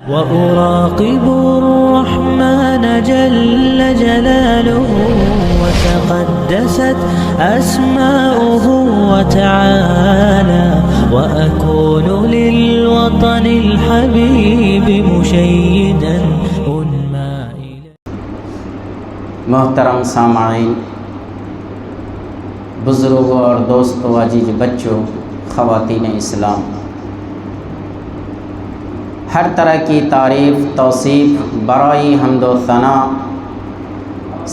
وأراقب الرحمن جل جلاله وتقدست أسماؤه وتعالى وأكون للوطن الحبيب مشيدا أنمى إليه. محترم سامعین، بزرگوں اور دوستوں، عزیز بچوں، خواتین اسلام، ہر طرح کی تعریف، توصیف، برائی، حمد و ثنا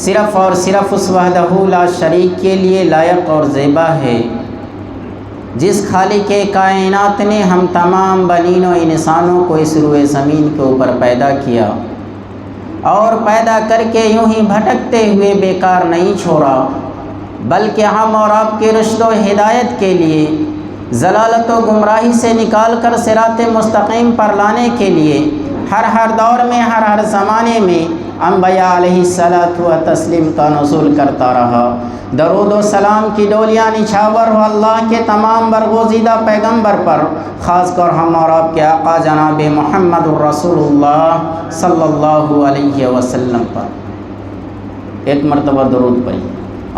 صرف اور صرف اس وحدہ لا شریک کے لیے لائق اور زیبا ہے، جس خالق کائنات نے ہم تمام بنین و انسانوں کو اس روئے زمین کے اوپر پیدا کیا اور پیدا کر کے یوں ہی بھٹکتے ہوئے بیکار نہیں چھوڑا، بلکہ ہم اور آپ کی رشد و ہدایت کے لیے، ضلالت و گمراہی سے نکال کر صراط مستقیم پر لانے کے لیے ہر دور میں، ہر زمانے میں انبیاء علیہ الصلاۃ و تسلیم کا نزول کرتا رہا۔ درود و سلام کی ڈولیاں نچھاور ہو اللہ کے تمام برگزیدہ پیغمبر پر، خاص کر ہم اور آپ کے آقا جناب محمد الرسول اللہ صلی اللہ علیہ وسلم پر ایک مرتبہ درود پڑھی۔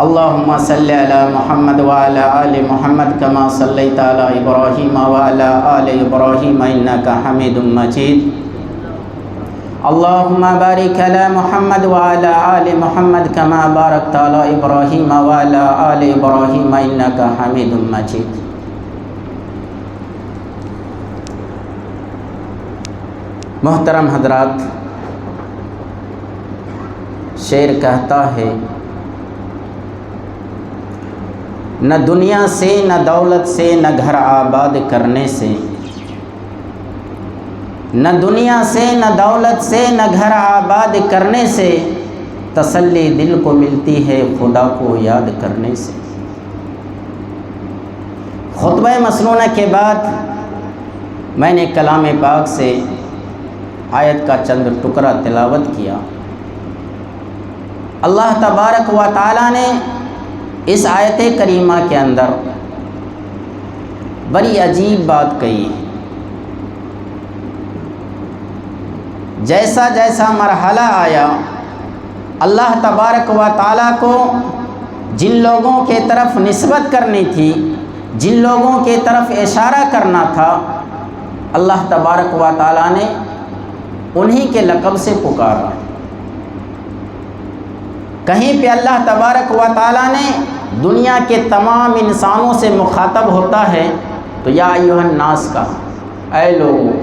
اللہم صلی علی محمد وعلی آل محمد کما صلیت علی ابراہیم وعلی آل ابراہیم انکا حمید مجید۔ اللہم بارک علی محمد وعلی آل محمد کما بارکت علی ابراہیم وعلی آل ابراہیم انکا حمید مجید۔ محترم حضرات، شعر کہتا ہے، نہ دنیا سے، نہ دولت سے، نہ گھر آباد کرنے سے، نہ دنیا سے، نہ دولت سے، نہ گھر آباد کرنے سے، تسلی دل کو ملتی ہے خدا کو یاد کرنے سے۔ خطبہ مسنونہ کے بعد میں نے کلام پاک سے آیت کا چند ٹکڑا تلاوت کیا۔ اللہ تبارک و تعالی نے اس آیت کریمہ کے اندر بڑی عجیب بات کہی ہے۔ جیسا جیسا مرحلہ آیا، اللہ تبارک و تعالیٰ کو جن لوگوں کے طرف نسبت کرنی تھی، جن لوگوں کے طرف اشارہ کرنا تھا، اللہ تبارک و تعالیٰ نے انہی کے لقب سے پکارا۔ کہیں پہ اللہ تبارک و تعالیٰ نے دنیا کے تمام انسانوں سے مخاطب ہوتا ہے تو یا ایھا الناس کہا، اے لوگوں۔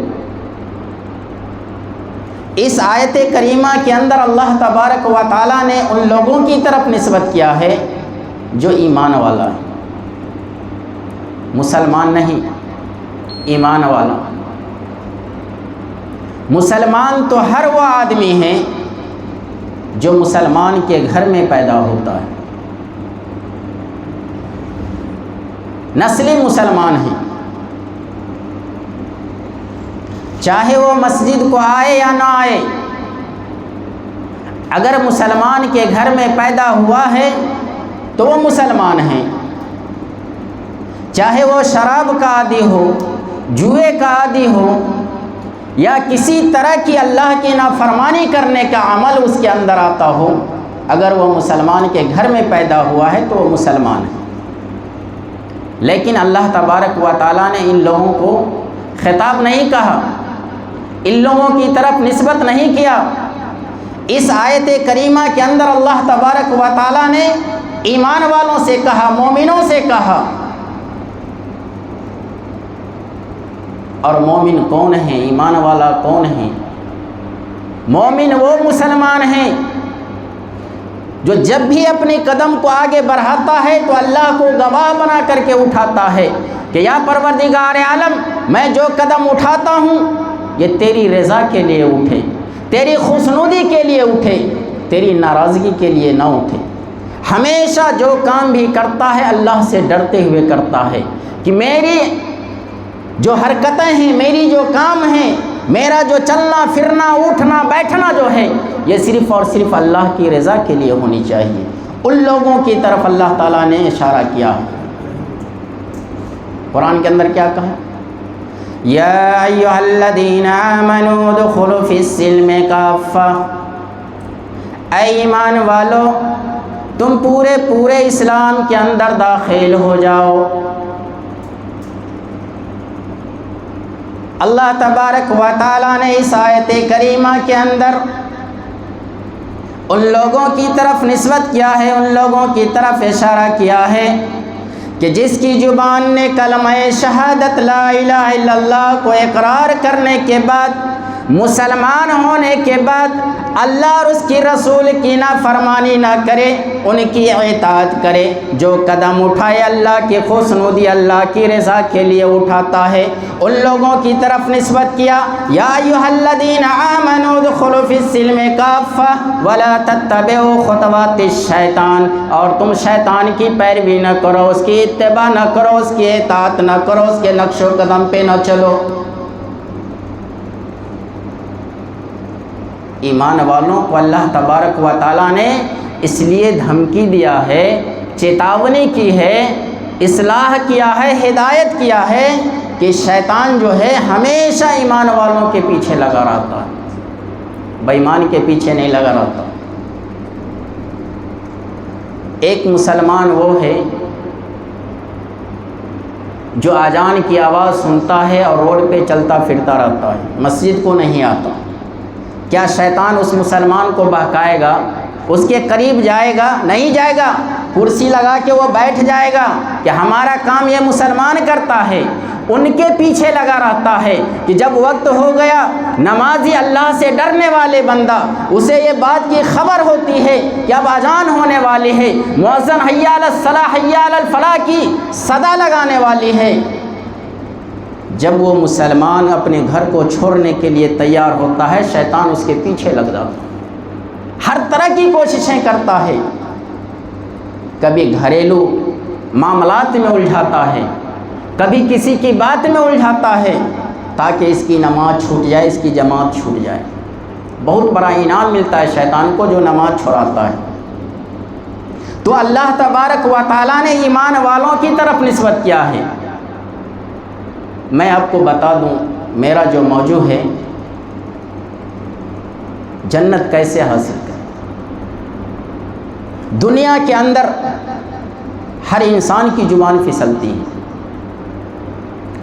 اس آیت کریمہ کے اندر اللہ تبارک و تعالیٰ نے ان لوگوں کی طرف نسبت کیا ہے جو ایمان والا ہے، مسلمان نہیں، ایمان والا۔ مسلمان تو ہر وہ آدمی ہے جو مسلمان کے گھر میں پیدا ہوتا ہے، نسلی مسلمان ہیں، چاہے وہ مسجد کو آئے یا نہ آئے، اگر مسلمان کے گھر میں پیدا ہوا ہے تو وہ مسلمان ہیں، چاہے وہ شراب کا عادی ہو، جوئے کا عادی ہو، یا کسی طرح کی اللہ کی نافرمانی کرنے کا عمل اس کے اندر آتا ہو، اگر وہ مسلمان کے گھر میں پیدا ہوا ہے تو وہ مسلمان ہے۔ لیکن اللہ تبارک و تعالیٰ نے ان لوگوں کو خطاب نہیں کہا، ان لوگوں کی طرف نسبت نہیں کیا۔ اس آیت کریمہ کے اندر اللہ تبارک و تعالیٰ نے ایمان والوں سے کہا، مومنوں سے کہا۔ اور مومن کون ہے، ایمان والا کون ہے؟ مومن وہ مسلمان ہیں جو جب بھی اپنے قدم کو آگے بڑھاتا ہے تو اللہ کو گواہ بنا کر کے اٹھاتا ہے کہ یا پروردگار عالم، میں جو قدم اٹھاتا ہوں یہ تیری رضا کے لیے اٹھے، تیری خوشنودی کے لیے اٹھے، تیری ناراضگی کے لیے نہ اٹھے۔ ہمیشہ جو کام بھی کرتا ہے اللہ سے ڈرتے ہوئے کرتا ہے کہ میری جو حرکتیں ہیں، میری جو کام ہیں، میرا جو چلنا پھرنا اٹھنا بیٹھنا جو ہے، یہ صرف اور صرف اللہ کی رضا کے لیے ہونی چاہیے۔ ان لوگوں کی طرف اللہ تعالیٰ نے اشارہ کیا ہے۔ قرآن کے اندر کیا کہا؟ یا ایھا الذین آمنوا ادخلوا فِي السِّلْمِ كَافَّةً، اے ایمان والو تم پورے اسلام کے اندر داخل ہو جاؤ۔ اللہ تبارک و تعالیٰ نے اس آیت کریمہ کے اندر ان لوگوں کی طرف نسبت کیا ہے، ان لوگوں کی طرف اشارہ کیا ہے کہ جس کی زبان نے کلمہ شہادت لا الہ الا اللہ کو اقرار کرنے کے بعد، مسلمان ہونے کے بعد اللہ اور اس کی رسول کی نافرمانی نہ کرے، ان کی اطاعت کرے، جو قدم اٹھائے اللہ کی خوشنودی اللہ کی رضا کے لیے اٹھاتا ہے، ان لوگوں کی طرف نسبت کیا۔ یا ایھا الذین آمنوا ادخلوا فی السلم کافۃ ولا تتبعوا خطوات الشیطان، اور تم شیطان کی پیروی نہ کرو، اس کی اتباع نہ کرو، اس کی اطاعت نہ کرو، اس کے نقش و قدم پہ نہ چلو۔ ایمان والوں کو اللہ تبارک و تعالیٰ نے اس لیے دھمکی دیا ہے، چیتاونی کی ہے، اصلاح کیا ہے، ہدایت کیا ہے کہ شیطان جو ہے ہمیشہ ایمان والوں کے پیچھے لگا رہتا ہے، بے ایمان کے پیچھے نہیں لگا رہتا۔ ایک مسلمان وہ ہے جو اذان کی آواز سنتا ہے اور روڈ پہ چلتا پھرتا رہتا ہے، مسجد کو نہیں آتا، کیا شیطان اس مسلمان کو بہکائے گا؟ اس کے قریب جائے گا؟ نہیں جائے گا، کرسی لگا کے وہ بیٹھ جائے گا کہ ہمارا کام یہ مسلمان کرتا ہے، ان کے پیچھے لگا رہتا ہے کہ جب وقت ہو گیا، نمازی اللہ سے ڈرنے والے بندہ، اسے یہ بات کی خبر ہوتی ہے کہ اب اذان ہونے والی ہے، مؤذن حی علی الصلاۃ حی علی الفلاح کی صدا لگانے والی ہے، جب وہ مسلمان اپنے گھر کو چھوڑنے کے لیے تیار ہوتا ہے، شیطان اس کے پیچھے لگ جاتا ہے، ہر طرح کی کوششیں کرتا ہے، کبھی گھریلو معاملات میں الجھاتا ہے، کبھی کسی کی بات میں الجھاتا ہے تاکہ اس کی نماز چھوٹ جائے، اس کی جماعت چھوٹ جائے۔ بہت بڑا انعام ملتا ہے شیطان کو جو نماز چھوڑاتا ہے۔ تو اللہ تبارک و تعالیٰ نے ایمان والوں کی طرف نسبت کیا ہے۔ میں آپ کو بتا دوں میرا جو موضوع ہے، جنت کیسے حاصل کریں۔ دنیا کے اندر ہر انسان کی زبان پھسلتی ہے،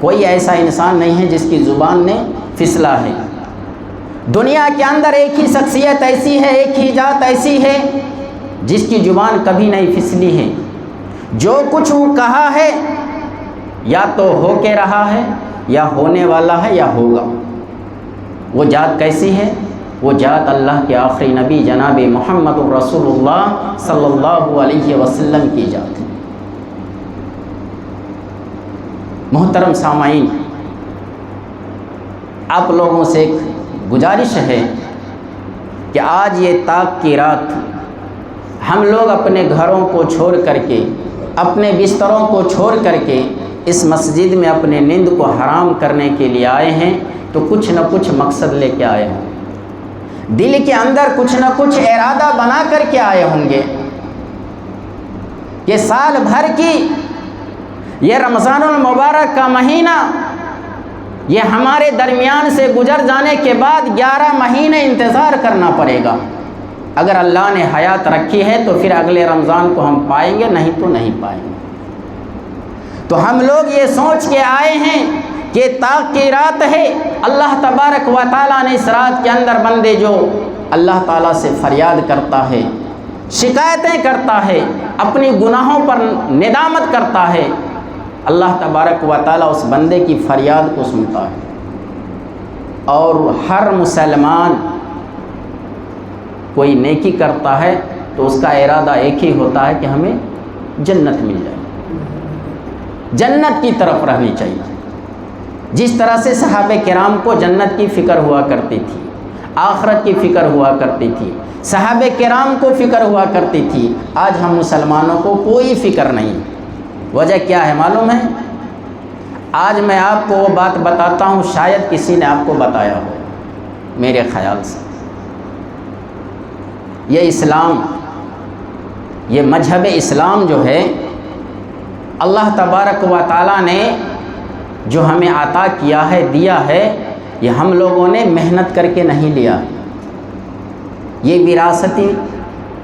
کوئی ایسا انسان نہیں ہے جس کی زبان نے پھسلا ہے۔ دنیا کے اندر ایک ہی شخصیت ایسی ہے، ایک ہی ذات ایسی ہے جس کی زبان کبھی نہیں پھسلی ہے، جو کچھ وہ کہا ہے یا تو ہو کے رہا ہے یا ہونے والا ہے یا ہوگا۔ وہ ذات کیسی ہے؟ وہ ذات اللہ کے آخری نبی جناب محمد رسول اللہ صلی اللہ علیہ وسلم کی ذات ہے۔ محترم سامعین، آپ لوگوں سے ایک گزارش ہے کہ آج یہ طاق کی رات ہم لوگ اپنے گھروں کو چھوڑ کر کے، اپنے بستروں کو چھوڑ کر کے اس مسجد میں اپنے نیند کو حرام کرنے کے لیے آئے ہیں، تو کچھ نہ کچھ مقصد لے کے آئے ہوں، دل کے اندر کچھ نہ کچھ ارادہ بنا کر کے آئے ہوں گے کہ سال بھر کی یہ رمضان المبارک کا مہینہ، یہ ہمارے درمیان سے گزر جانے کے بعد 11 مہینے انتظار کرنا پڑے گا۔ اگر اللہ نے حیات رکھی ہے تو پھر اگلے رمضان کو ہم پائیں گے، نہیں تو نہیں پائیں گے۔ تو ہم لوگ یہ سوچ کے آئے ہیں کہ طاق کی رات ہے، اللہ تبارک و تعالیٰ نے اس رات کے اندر بندے جو اللہ تعالیٰ سے فریاد کرتا ہے، شکایتیں کرتا ہے، اپنی گناہوں پر ندامت کرتا ہے، اللہ تبارک و تعالیٰ اس بندے کی فریاد کو سنتا ہے۔ اور ہر مسلمان کوئی نیکی کرتا ہے تو اس کا ارادہ ایک ہی ہوتا ہے کہ ہمیں جنت مل جائے، جنت کی طرف رہنی چاہیے۔ جس طرح سے صحابہ کرام کو جنت کی فکر ہوا کرتی تھی، آخرت کی فکر ہوا کرتی تھی، صحابہ کرام کو فکر ہوا کرتی تھی، آج ہم مسلمانوں کو کوئی فکر نہیں۔ وجہ کیا ہے معلوم ہے؟ آج میں آپ کو وہ بات بتاتا ہوں، شاید کسی نے آپ کو بتایا ہو، میرے خیال سے یہ اسلام، یہ مذہب اسلام جو ہے، اللہ تبارک و تعالیٰ نے جو ہمیں عطا کیا ہے، دیا ہے، یہ ہم لوگوں نے محنت کر کے نہیں لیا، یہ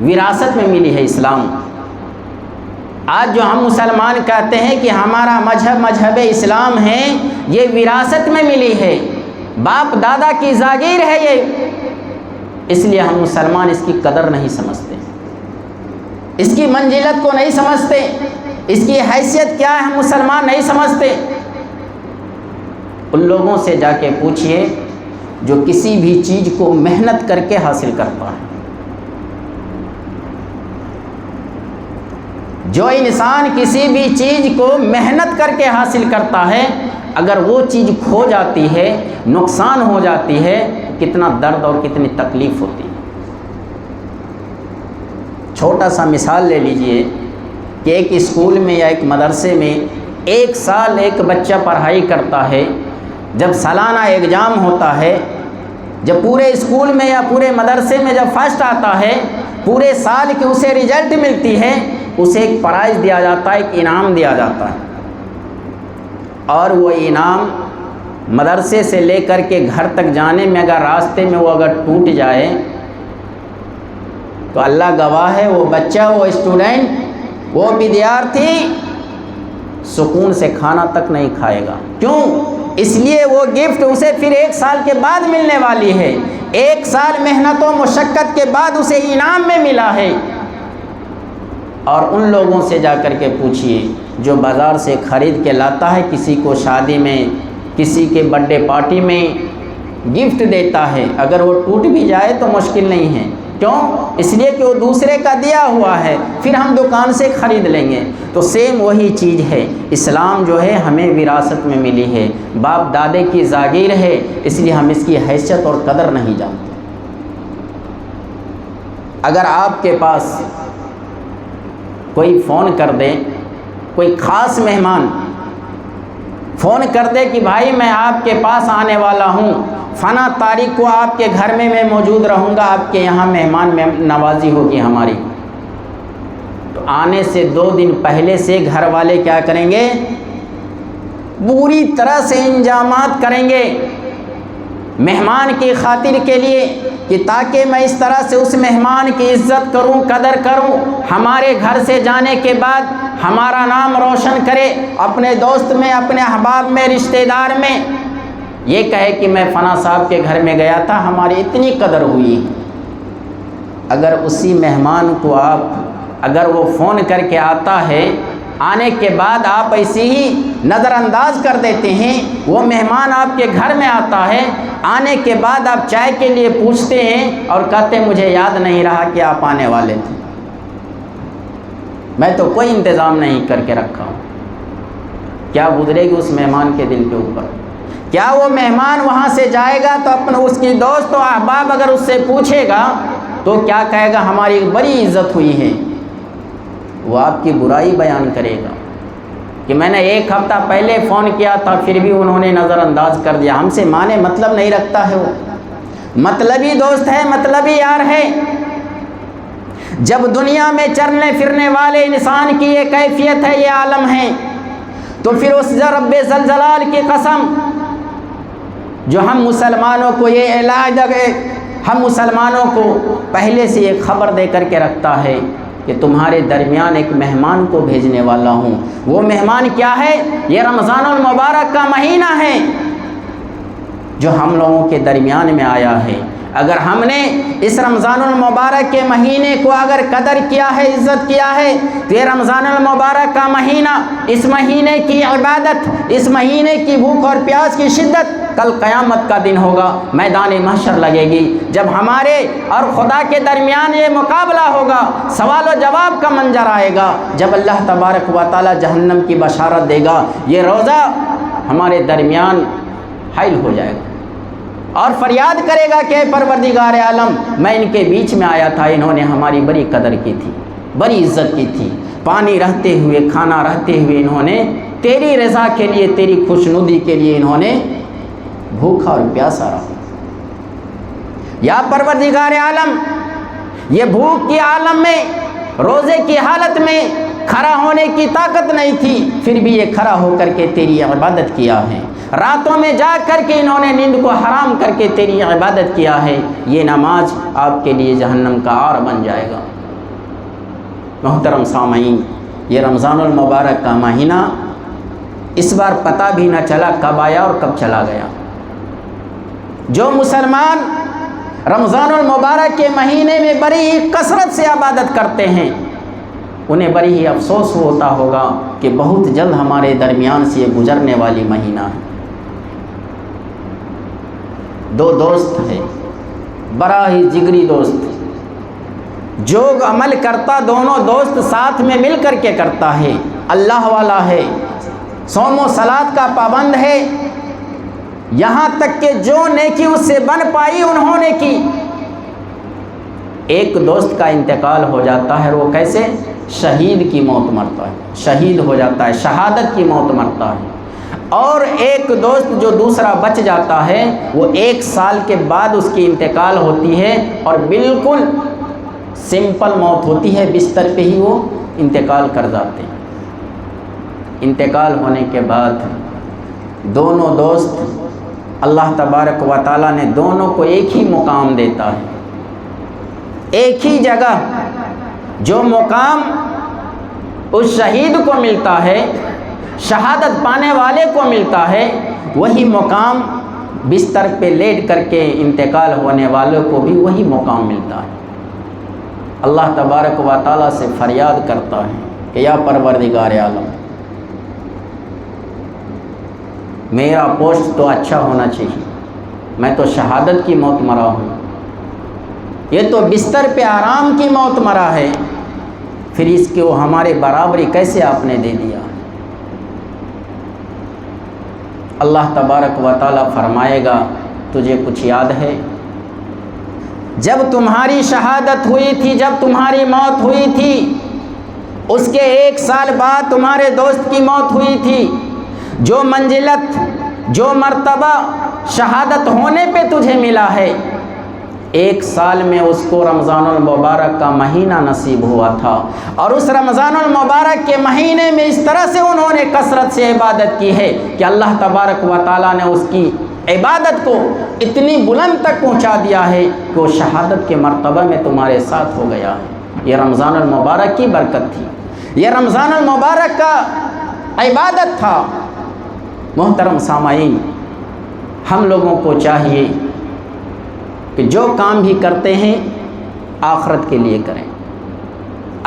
وراثت میں ملی ہے اسلام۔ آج جو ہم مسلمان کہتے ہیں کہ ہمارا مذہب اسلام ہے، یہ وراثت میں ملی ہے، باپ دادا کی جاگیر ہے یہ، اس لیے ہم مسلمان اس کی قدر نہیں سمجھتے، اس کی منزلت کو نہیں سمجھتے، اس کی حیثیت کیا ہے ہم مسلمان نہیں سمجھتے۔ ان لوگوں سے جا کے پوچھئے جو کسی بھی چیز کو محنت کر کے حاصل کرتا ہے۔ جو انسان کسی بھی چیز کو محنت کر کے حاصل کرتا ہے، اگر وہ چیز کھو جاتی ہے، نقصان ہو جاتی ہے، کتنا درد اور کتنی تکلیف ہوتی ہے۔ چھوٹا سا مثال لے لیجئے کہ ایک اسکول میں یا ایک مدرسے میں 1 سال ایک بچہ پڑھائی کرتا ہے، جب سالانہ ایگزام ہوتا ہے، جب پورے اسکول میں یا پورے مدرسے میں جب فرسٹ آتا ہے، پورے سال کی اسے رزلٹ ملتی ہے، اسے ایک پرائز دیا جاتا ہے، ایک انعام دیا جاتا ہے، اور وہ انعام مدرسے سے لے کر کے گھر تک جانے میں اگر راستے میں وہ اگر ٹوٹ جائے تو اللہ گواہ ہے، وہ بچہ، وہ اسٹوڈنٹ، وہ ودیارتھی سکون سے کھانا تک نہیں کھائے گا۔ کیوں؟ اس لیے وہ گفٹ اسے پھر 1 سال کے بعد ملنے والی ہے، 1 سال محنت و مشقت کے بعد اسے انعام میں ملا ہے۔ اور ان لوگوں سے جا کر کے پوچھئے جو بازار سے خرید کے لاتا ہے، کسی کو شادی میں، کسی کے برتھ ڈے پارٹی میں گفٹ دیتا ہے، اگر وہ ٹوٹ بھی جائے تو مشکل نہیں ہے۔ کیوں؟ اس لیے کہ وہ دوسرے کا دیا ہوا ہے، پھر ہم دکان سے خرید لیں گے۔ تو سیم وہی چیز ہے، اسلام جو ہے ہمیں وراثت میں ملی ہے، باپ دادے کی جاگیر ہے، اس لیے ہم اس کی حیثیت اور قدر نہیں جانتے۔ اگر آپ کے پاس کوئی فون کر دے، کوئی خاص مہمان فون کر دے کہ بھائی میں آپ کے پاس آنے والا ہوں، فلاں تاریخ کو آپ کے گھر میں موجود رہوں گا، آپ کے یہاں مہمان نوازی ہوگی ہماری، تو آنے سے 2 دن پہلے سے گھر والے کیا کریں گے؟ پوری طرح سے انتظامات کریں گے مہمان کی خاطر کے لیے، کہ تاکہ میں اس طرح سے اس مہمان کی عزت کروں، قدر کروں، ہمارے گھر سے جانے کے بعد ہمارا نام روشن کرے، اپنے دوست میں، اپنے احباب میں، رشتہ دار میں یہ کہے کہ میں فلاں صاحب کے گھر میں گیا تھا، ہماری اتنی قدر ہوئی۔ اگر اسی مہمان کو اگر وہ فون کر کے آتا ہے، آنے کے بعد آپ ایسی ہی نظر انداز کر دیتے ہیں، وہ مہمان آپ کے گھر میں آتا ہے، آنے کے بعد آپ چائے کے لیے پوچھتے ہیں اور کہتے ہیں مجھے یاد نہیں رہا کہ آپ آنے والے تھے، میں تو کوئی انتظام نہیں کر کے رکھا ہوں، کیا گزرے گی اس مہمان کے دل کے اوپر؟ کیا وہ مہمان وہاں سے جائے گا تو اس کی دوست و احباب اگر اس سے پوچھے گا تو کیا کہے گا؟ ہماری بڑی عزت ہوئی ہے۔ وہ آپ کی برائی بیان کرے گا کہ میں نے 1 ہفتہ پہلے فون کیا تھا، پھر بھی انہوں نے نظر انداز کر دیا، ہم سے مانے مطلب نہیں رکھتا ہے، وہ مطلبی دوست ہے، مطلبی یار ہے۔ جب دنیا میں چلنے پھرنے والے انسان کی یہ کیفیت ہے، یہ عالم ہے، تو پھر اس رب ذوالجلال کی قسم جو ہم مسلمانوں کو یہ علاج ہم مسلمانوں کو پہلے سے یہ خبر دے کر کے رکھتا ہے کہ تمہارے درمیان ایک مہمان کو بھیجنے والا ہوں۔ وہ مہمان کیا ہے؟ یہ رمضان المبارک کا مہینہ ہے جو ہم لوگوں کے درمیان میں آیا ہے۔ اگر ہم نے اس رمضان المبارک کے مہینے کو اگر قدر کیا ہے، عزت کیا ہے، تو یہ رمضان المبارک کا مہینہ، اس مہینے کی عبادت، اس مہینے کی بھوک اور پیاس کی شدت کل قیامت کا دن ہوگا، میدان محشر لگے گی، جب ہمارے اور خدا کے درمیان یہ مقابلہ ہوگا، سوال و جواب کا منظر آئے گا، جب اللہ تبارک و تعالی جہنم کی بشارت دے گا، یہ روزہ ہمارے درمیان حائل ہو جائے گا اور فریاد کرے گا کہ پروردگار عالم، میں ان کے بیچ میں آیا تھا، انہوں نے ہماری بڑی قدر کی تھی، بڑی عزت کی تھی، پانی رہتے ہوئے، کھانا رہتے ہوئے انہوں نے تیری رضا کے لیے، تیری خوشنودی کے لیے انہوں نے بھوکا اور پیاسا رہا۔ یا پروردگار عالم، یہ بھوک کی عالم میں، روزے کی حالت میں کھڑا ہونے کی طاقت نہیں تھی، پھر بھی یہ کھڑا ہو کر کے تیری عبادت کیا ہے، راتوں میں جا کر کے انہوں نے نیند کو حرام کر کے تیری عبادت کیا ہے، یہ نماز آپ کے لیے جہنم کا آر بن جائے گا۔ محترم سامعین، یہ رمضان المبارک کا مہینہ اس بار پتہ بھی نہ چلا کب آیا اور کب چلا گیا۔ جو مسلمان رمضان المبارک کے مہینے میں بڑی ہی کثرت سے عبادت کرتے ہیں، انہیں بڑی ہی افسوس ہوتا ہوگا کہ بہت جلد ہمارے درمیان سے یہ گزرنے والی مہینہ ہے۔ دو دوست ہیں، بڑا ہی جگری دوست، جو عمل کرتا دونوں دوست ساتھ میں مل کر کے کرتا ہے، اللہ والا ہے، صوم و صلات کا پابند ہے، یہاں تک کہ جو نیکی اس سے بن پائی انہوں نے کی۔ ایک دوست کا انتقال ہو جاتا ہے، وہ کیسے؟ شہید کی موت مرتا ہے، شہید ہو جاتا ہے، شہادت کی موت مرتا ہے۔ اور ایک دوست جو دوسرا بچ جاتا ہے، وہ 1 سال کے بعد اس کی انتقال ہوتی ہے اور بالکل سمپل موت ہوتی ہے، بستر پہ ہی وہ انتقال کر جاتے ہیں۔ انتقال ہونے کے بعد دونوں دوست، اللہ تبارک و تعالیٰ نے دونوں کو ایک ہی مقام دیتا ہے، ایک ہی جگہ۔ جو مقام اس شہید کو ملتا ہے، شہادت پانے والے کو ملتا ہے، وہی مقام بستر پہ لیٹ کر کے انتقال ہونے والوں کو بھی وہی مقام ملتا ہے۔ اللہ تبارک و تعالیٰ سے فریاد کرتا ہے کہ یا پروردگار عالم، میرا پوسٹ تو اچھا ہونا چاہیے، میں تو شہادت کی موت مرا ہوں، یہ تو بستر پہ آرام کی موت مرا ہے، پھر اس کی وہ ہمارے برابری کیسے آپ نے دے دیا؟ اللہ تبارک و تعالیٰ فرمائے گا تجھے کچھ یاد ہے؟ جب تمہاری شہادت ہوئی تھی، جب تمہاری موت ہوئی تھی، اس کے 1 سال بعد تمہارے دوست کی موت ہوئی تھی، جو منزلت، جو مرتبہ شہادت ہونے پہ تجھے ملا ہے، 1 سال میں اس کو رمضان المبارک کا مہینہ نصیب ہوا تھا، اور اس رمضان المبارک کے مہینے میں اس طرح سے انہوں نے کثرت سے عبادت کی ہے کہ اللہ تبارک و تعالیٰ نے اس کی عبادت کو اتنی بلند تک پہنچا دیا ہے کہ وہ شہادت کے مرتبہ میں تمہارے ساتھ ہو گیا ہے۔ یہ رمضان المبارک کی برکت تھی، یہ رمضان المبارک کا عبادت تھا۔ محترم سامعین، ہم لوگوں کو چاہیے کہ جو کام بھی کرتے ہیں آخرت کے لیے کریں،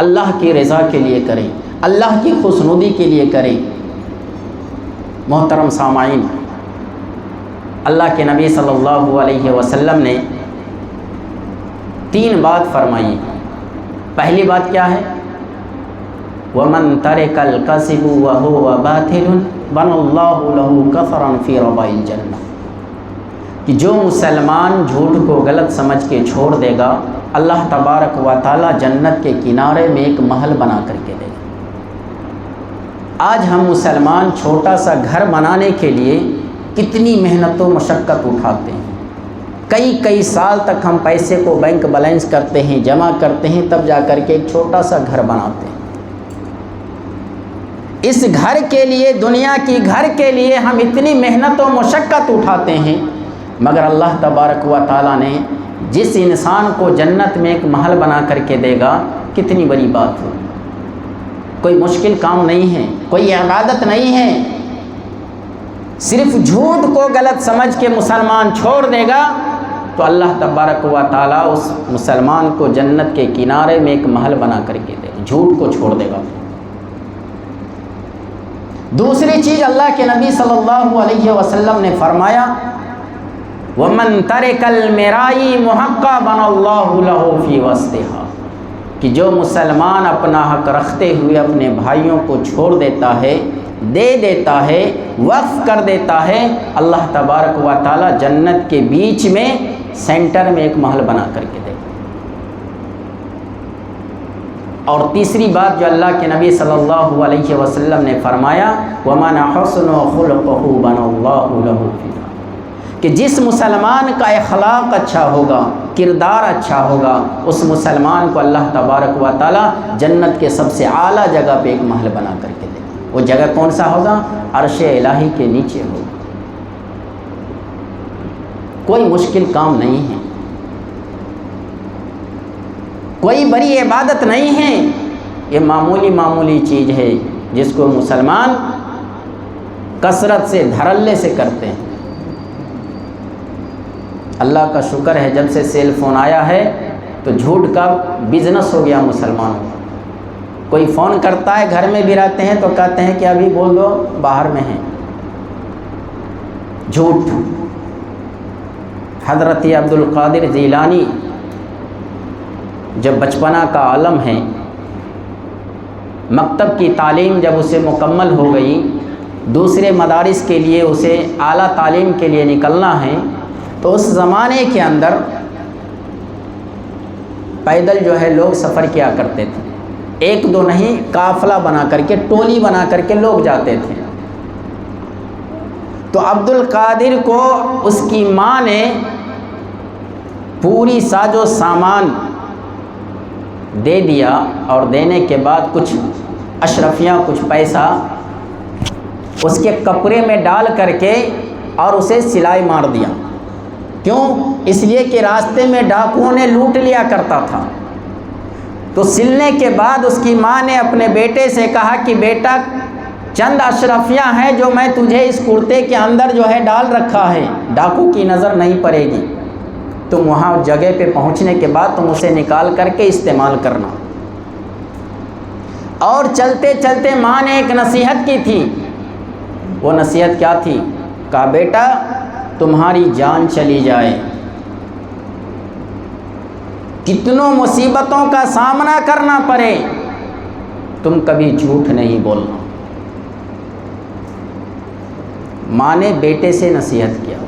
اللہ کی رضا کے لیے کریں، اللہ کی خوشنودی کے لیے کریں۔ محترم سامعین، اللہ کے نبی صلی اللہ علیہ وسلم نے 3 بات فرمائی۔ پہلی بات کیا ہے؟ وَمَن تَرَكَ الْكَذِبَ وَهُوَ بَاطِلٌ بَنَى اللَّهُ لَهُ كَفَرًا فِي رَبَاءِ الْجَنَّةِ، کہ جو مسلمان جھوٹ کو غلط سمجھ کے چھوڑ دے گا، اللہ تبارک و تعالیٰ جنت کے کنارے میں ایک محل بنا کر کے دے گا۔ آج ہم مسلمان چھوٹا سا گھر بنانے کے لیے کتنی محنت و مشقت اٹھاتے ہیں، کئی سال تک ہم پیسے کو بینک بیلنس کرتے ہیں، جمع کرتے ہیں، تب جا کر کے ایک چھوٹا سا گھر بناتے ہیں۔ اس گھر کے لیے، دنیا کی گھر کے لیے ہم اتنی محنت و مشقت اٹھاتے ہیں، مگر اللہ تبارک و تعالیٰ نے جس انسان کو جنت میں ایک محل بنا کر کے دے گا، کتنی بڑی بات ہو۔ کوئی مشکل کام نہیں ہے، کوئی عبادت نہیں ہے، صرف جھوٹ کو غلط سمجھ کے مسلمان چھوڑ دے گا تو اللہ تبارک و تعالیٰ اس مسلمان کو جنت کے کنارے میں ایک محل بنا کر کے دے گا، جھوٹ کو چھوڑ دے گا۔ دوسری چیز، اللہ کے نبی صلی اللہ علیہ وسلم نے فرمایا وَمَن تَرَكَ الْمِرَاءِ مُحَقًّا بَنَى اللَّهُ لَهُ فِي وَسْطِهَا، کہ جو مسلمان اپنا حق رکھتے ہوئے اپنے بھائیوں کو چھوڑ دیتا ہے، دے دیتا ہے، وقف کر دیتا ہے، اللہ تبارک و تعالیٰ جنت کے بیچ میں سینٹر میں ایک محل بنا کر کے دے گا۔ اور تیسری بات جو اللہ کے نبی صلی اللہ علیہ وسلم نے فرمایا وَمَنْ حُسْنُ خُلُقُهُ بَنَى اللَّهُ لَهُ فِيهَا، کہ جس مسلمان کا اخلاق اچھا ہوگا، کردار اچھا ہوگا، اس مسلمان کو اللہ تبارک و تعالیٰ جنت کے سب سے اعلیٰ جگہ پہ ایک محل بنا کر کے دے گا۔ وہ جگہ کون سا ہوگا؟ عرش الہی کے نیچے ہوگا۔ کوئی مشکل کام نہیں ہے، کوئی بڑی عبادت نہیں ہے، یہ معمولی چیز ہے جس کو مسلمان کثرت سے دھڑلے سے کرتے ہیں۔ اللہ کا شکر ہے جب سے سیل فون آیا ہے تو جھوٹ کا بزنس ہو گیا مسلمانوں کا۔ کوئی فون کرتا ہے، گھر میں بھی رہتے ہیں تو کہتے ہیں کہ ابھی بول دو باہر میں ہیں، جھوٹ۔ حضرت عبد القادر جیلانی جب بچپنا کا عالم ہے، مکتب کی تعلیم جب اسے مکمل ہو گئی، دوسرے مدارس کے لیے اسے اعلیٰ تعلیم کے لیے نکلنا ہے، تو اس زمانے کے اندر پیدل جو ہے لوگ سفر کیا کرتے تھے، ایک دو نہیں، قافلہ بنا کر کے، ٹولی بنا کر کے لوگ جاتے تھے۔ تو عبد القادر کو اس کی ماں نے پوری ساز و سامان دے دیا، اور دینے کے بعد کچھ اشرفیہ، کچھ پیسہ اس کے کپڑے میں ڈال کر کے اور اسے سلائی مار دیا۔ کیوں؟ اس لیے کہ راستے میں ڈاکوؤں نے لوٹ لیا کرتا تھا۔ تو سلنے کے بعد اس کی ماں نے اپنے بیٹے سے کہا کہ بیٹا، چند اشرفیاں ہیں جو میں تجھے اس کرتے کے اندر جو ہے ڈال رکھا ہے، ڈاکو کی نظر نہیں پڑے گی، تم وہاں جگہ پہ پہنچنے کے بعد تم اسے نکال کر کے استعمال کرنا۔ اور چلتے چلتے ماں نے ایک نصیحت کی تھی، وہ نصیحت کیا تھی؟ کہا بیٹا، تمہاری جان چلی جائے، کتنوں مصیبتوں کا سامنا کرنا پڑے، تم کبھی جھوٹ نہیں بولنا۔ ماں نے بیٹے سے نصیحت کیا۔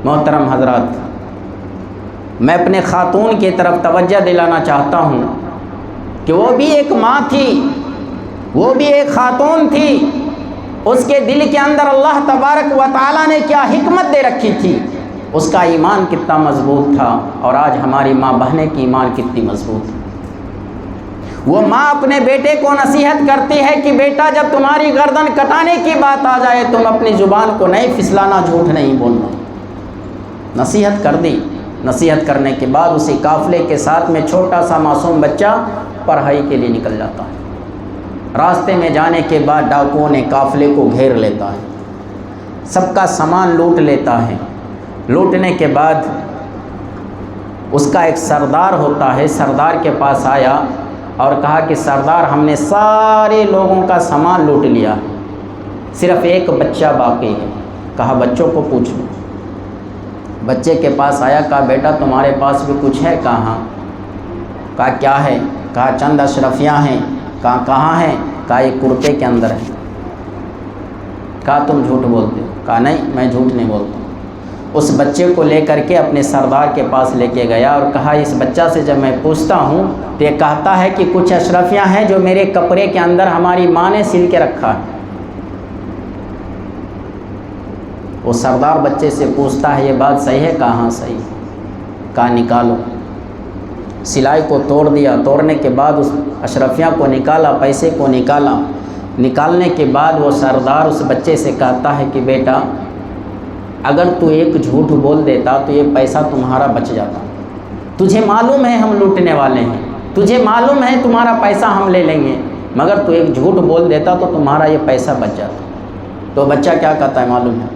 محترم حضرات، میں اپنے خاتون کی طرف توجہ دلانا چاہتا ہوں کہ وہ بھی ایک ماں تھی، وہ بھی ایک خاتون تھی، اس کے دل کے اندر اللہ تبارک و تعالیٰ نے کیا حکمت دے رکھی تھی، اس کا ایمان کتنا مضبوط تھا، اور آج ہماری ماں بہنیں کی ایمان کتنی مضبوط ہے۔ وہ ماں اپنے بیٹے کو نصیحت کرتی ہے کہ بیٹا، جب تمہاری گردن کٹانے کی بات آ جائے تم اپنی زبان کو نہیں پھسلانا، جھوٹ نہیں بولنا۔ نصیحت کر دی۔ نصیحت کرنے کے بعد اسی قافلے کے ساتھ میں چھوٹا سا معصوم بچہ پڑھائی کے لیے نکل جاتا ہے۔ راستے میں جانے کے بعد ڈاکوؤں نے قافلے کو گھیر لیتا ہے، سب کا سامان لوٹ لیتا ہے۔ لوٹنے کے بعد اس کا ایک سردار ہوتا ہے، سردار کے پاس آیا اور کہا کہ سردار، ہم نے سارے لوگوں کا سامان لوٹ لیا، صرف ایک بچہ باقی ہے۔ کہا بچوں کو پوچھو۔ بچے کے پاس آیا، کہا بیٹا تمہارے پاس بھی کچھ ہے؟ کہاں؟ کہا کیا ہے؟ کہا چند اشرفیاں ہیں۔ کہا کہاں ہیں؟ کہا یہ کرتے کے اندر ہے۔ کہا تم جھوٹ بولتے ہو؟ کہا نہیں، میں جھوٹ نہیں بولتا۔ اس بچے کو لے کر کے اپنے سردار کے پاس لے کے گیا اور کہا اس بچہ سے جب میں پوچھتا ہوں تو یہ کہتا ہے کہ کچھ اشرفیاں ہیں جو میرے کپڑے کے اندر ہماری ماں نے سل کے رکھا ہے۔ وہ سردار بچے سے پوچھتا ہے یہ بات صحیح ہے؟ کہا ہاں صحیح ہے۔ کہا نکالو۔ سلائی کو توڑ دیا، توڑنے کے بعد اس اشرفیاں کو نکالا، پیسے کو نکالا۔ نکالنے کے بعد وہ سردار اس بچے سے کہتا ہے کہ بیٹا، اگر تو ایک جھوٹ بول دیتا تو یہ پیسہ تمہارا بچ جاتا، تجھے معلوم ہے ہم لوٹنے والے ہیں، تجھے معلوم ہے تمہارا پیسہ ہم لے لیں گے، مگر تو ایک جھوٹ بول دیتا تو تمہارا یہ پیسہ بچ جاتا۔ تو بچہ کیا کہتا ہے معلوم ہے؟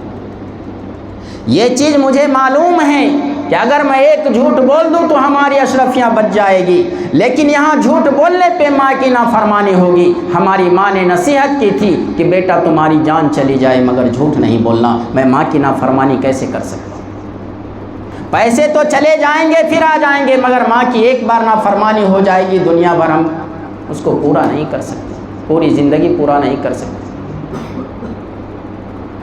یہ چیز مجھے معلوم ہے کہ اگر میں ایک جھوٹ بول دوں تو ہماری اشرفیاں بچ جائے گی، لیکن یہاں جھوٹ بولنے پہ ماں کی نافرمانی ہوگی۔ ہماری ماں نے نصیحت کی تھی کہ بیٹا تمہاری جان چلی جائے مگر جھوٹ نہیں بولنا، میں ماں کی نافرمانی کیسے کر سکتا ہوں؟ پیسے تو چلے جائیں گے پھر آ جائیں گے، مگر ماں کی ایک بار نافرمانی ہو جائے گی، دنیا بھر ہم اس کو پورا نہیں کر سکتے، پوری زندگی پورا نہیں کر سکتے،